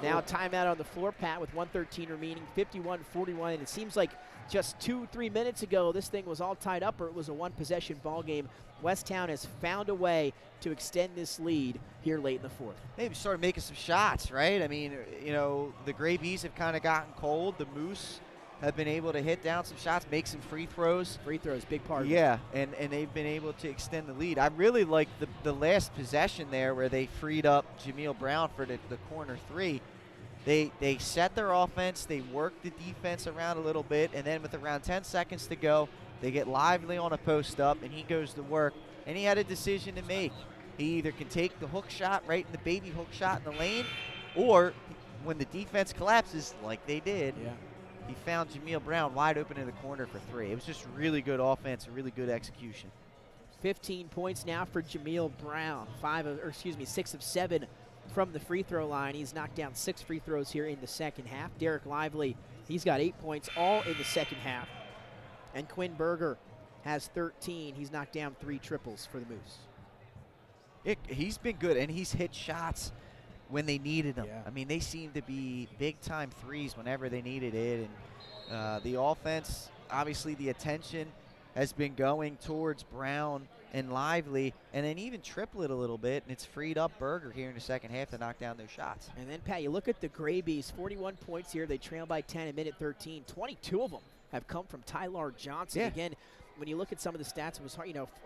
Now timeout on the floor, Pat, with 1:13 remaining, 51-41. And it seems like just 2-3 minutes ago this thing was all tied up, or it was a one-possession ball game. Westtown has found a way to extend this lead here late in the fourth. They've started making some shots, right? I mean, you know, the Gray Bees have kind of gotten cold. The Moose have been able to hit down some shots, make some free throws. Free throws, big part of it. Yeah, and they've been able to extend the lead. I really like the last possession there where they freed up Jameel Brown for the corner three. They set their offense, they worked the defense around a little bit, and then with around 10 seconds to go, they get Lively on a post up, and he goes to work, and he had a decision to make. He either can take the hook shot right in the baby hook shot in the lane, or when the defense collapses, like they did, he found Jameel Brown wide open in the corner for three. It was just really good offense and really good execution. 15 points now for Jameel Brown. 6 of 7 from the free throw line. He's knocked down 6 free throws here in the second half. Derek Lively, he's got 8 points all in the second half. And Quinn Berger has 13. He's knocked down 3 triples for the Moose. He's been good, and he's hit shots when they needed them. Yeah. I mean, they seem to be big-time threes whenever they needed it. And the offense, obviously the attention has been going towards Brown and Lively, and then even Triplett a little bit, and it's freed up Berger here in the second half to knock down those shots. And then, Pat, you look at the Graybees, 41 points here. They trail by 10 at minute 13. 22 of them have come from Tyler Johnson. Yeah. Again, when you look at some of the stats, it was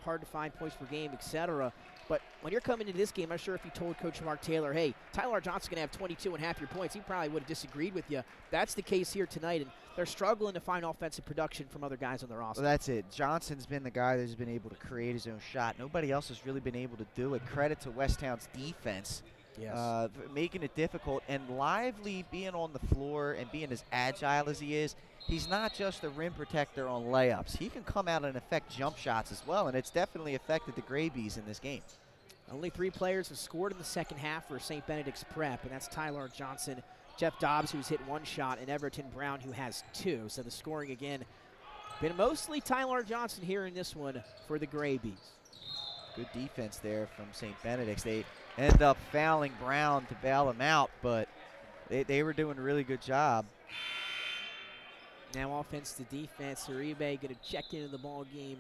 hard to find points per game, etc. But when you're coming into this game, I'm sure if you told Coach Mark Taylor, hey, Tyler Johnson's going to have 22 and half your points, he probably would have disagreed with you. That's the case here tonight, and they're struggling to find offensive production from other guys on their roster. Well, that's it. Johnson's been the guy that's been able to create his own shot. Nobody else has really been able to do it. Credit to Westtown's defense. Yes. Making it difficult, and Lively being on the floor and being as agile as he is, he's not just a rim protector on layups. He can come out and affect jump shots as well, and it's definitely affected the Graybees in this game. Only 3 players have scored in the second half for St. Benedict's Prep, and that's Tyler Johnson, Jeff Dobbs, who's hit 1 shot, and Everton Brown, who has 2. So the scoring, again, been mostly Tyler Johnson here in this one for the Graybees. Good defense there from St. Benedict's. They end up fouling Brown to bail him out, but they were doing a really good job. Now offense to defense. Uribe going to check into the ball game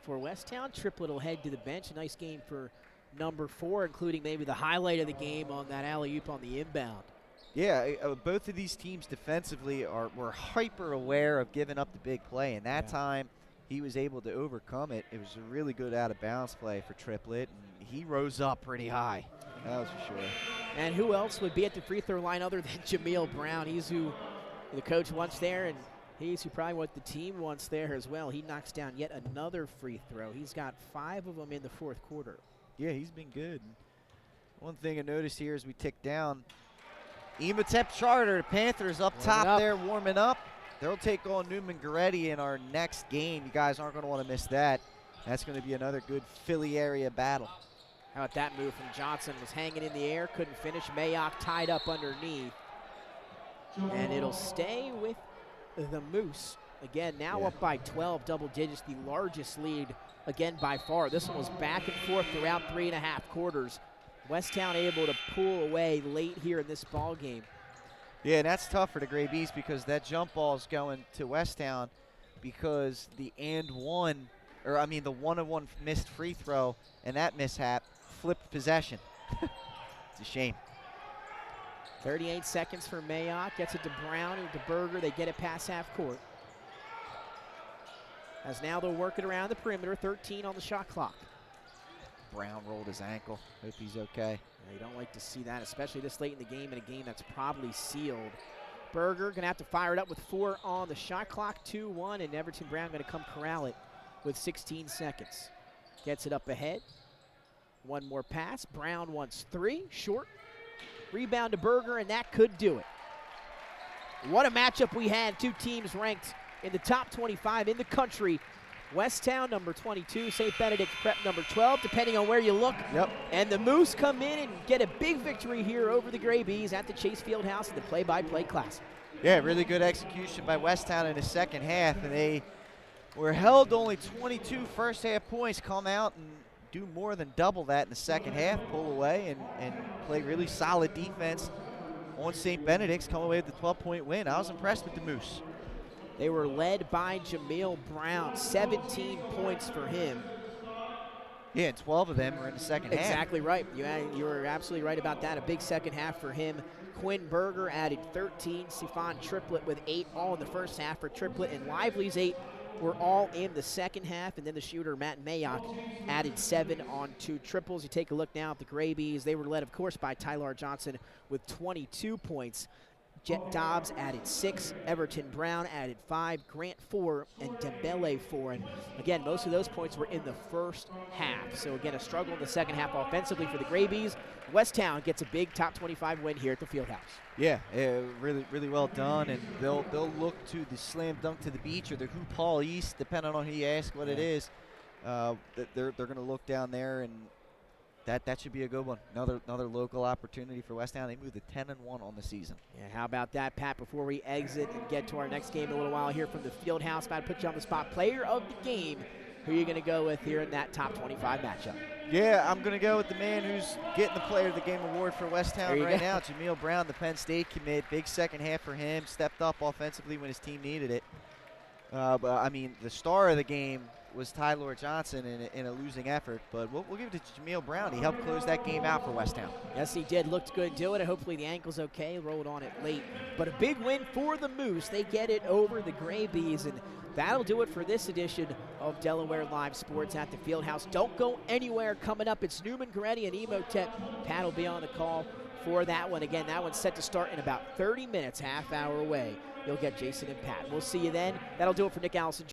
for Westtown. Triplett will head to the bench. A nice game for number 4, including maybe the highlight of the game on that alley-oop on the inbound. Yeah, both of these teams defensively were hyper aware of giving up the big play, and that time he was able to overcome it. It was a really good out-of-bounds play for Triplett, and he rose up pretty high. That was for sure. And who else would be at the free throw line other than Jameel Brown? He's who the coach wants there, and he's who probably what the team wants there as well. He knocks down yet another free throw. He's got 5 of them in the fourth quarter. Yeah, he's been good. One thing I noticed here as we tick down, Ematep Charter, the Panthers up top there warming up. They'll take on Newman Goretti in our next game. You guys aren't going to want to miss that. That's going to be another good Philly area battle. How about that move from Johnson? Was hanging in the air, couldn't finish. Mayock tied up underneath. And it'll stay with the Moose. Again, now up by 12 double digits, the largest lead, again, by far. This one was back and forth throughout 3.5 quarters. Westtown able to pull away late here in this ball game. Yeah, and that's tough for the Graybees because that jump ball is going to Westtown because the the 1-on-1 missed free throw and that mishap flipped possession. It's a shame. 38 seconds for Mayock. Gets it to Brown and to Berger. They get it past half court. As now they'll work it around the perimeter. 13 on the shot clock. Brown rolled his ankle. Hope he's okay. Yeah, you don't like to see that, especially this late in the game, in a game that's probably sealed. Berger going to have to fire it up with 4 on the shot clock. 2-1, and Everton Brown going to come corral it with 16 seconds. Gets it up ahead. One more pass. Brown wants 3. Short. Rebound to Berger, and that could do it. What a matchup we had. 2 teams ranked in the top 25 in the country. Westtown, number 22, St. Benedict's Prep, number 12, depending on where you look. Yep. And the Moose come in and get a big victory here over the Graybees at the Chase Fieldhouse in the play-by-play Clssic. Yeah, really good execution by Westtown in the second half, and they were held to only 22 first-half points, come out and do more than double that in the second half, pull away and play really solid defense on St. Benedict's, come away with the 12-point win. I was impressed with the Moose. They were led by Jameel Brown, 17 points for him. Yeah, and 12 of them were in the second half. Exactly right. You were absolutely right about that. A big second half for him. Quinn Berger added 13. Stefan Triplett with 8, all in the first half for Triplett. And Lively's 8 were all in the second half. And then the shooter, Matt Mayock, added 7 on 2 triples. You take a look now at the Graybees. They were led, of course, by Tyler Johnson with 22 points. Jet Dobbs added 6, Everton Brown added 5, Grant 4, and Dembele 4. And again, most of those points were in the first half. So again, a struggle in the second half offensively for the Graybees. Westtown gets a big top 25 win here at the Fieldhouse. Yeah, really, really well done. And they'll look to the slam dunk to the beach or the Hoop Hall East, depending on who you ask what it is. They're going to look down there, and that should be a good one. Another local opportunity for Westtown. They moved to 10-1 on the season. Yeah, how about that, Pat? Before we exit and get to our next game in a little while here from the Fieldhouse, about to put you on the spot. Player of the game, who are you going to go with here in that top 25 matchup? Yeah, I'm going to go with the man who's getting the Player of the Game award for Westtown right now, Jameel Brown, the Penn State commit. Big second half for him. Stepped up offensively when his team needed it. But, I mean, the star of the game was Tyler Johnson in a losing effort, but we'll give it to Jameel Brown. He helped close that game out for Westtown. Yes, he did. Looked good doing it. Hopefully the ankle's okay. Rolled on it late. But a big win for the Moose. They get it over the Graybees, and that'll do it for this edition of Delaware Live Sports at the Fieldhouse. Don't go anywhere. Coming up, it's Newman Goretti and Emotep. Pat will be on the call for that one. Again, that one's set to start in about 30 minutes, half hour away. You'll get Jason and Pat. We'll see you then. That'll do it for Nick Allison.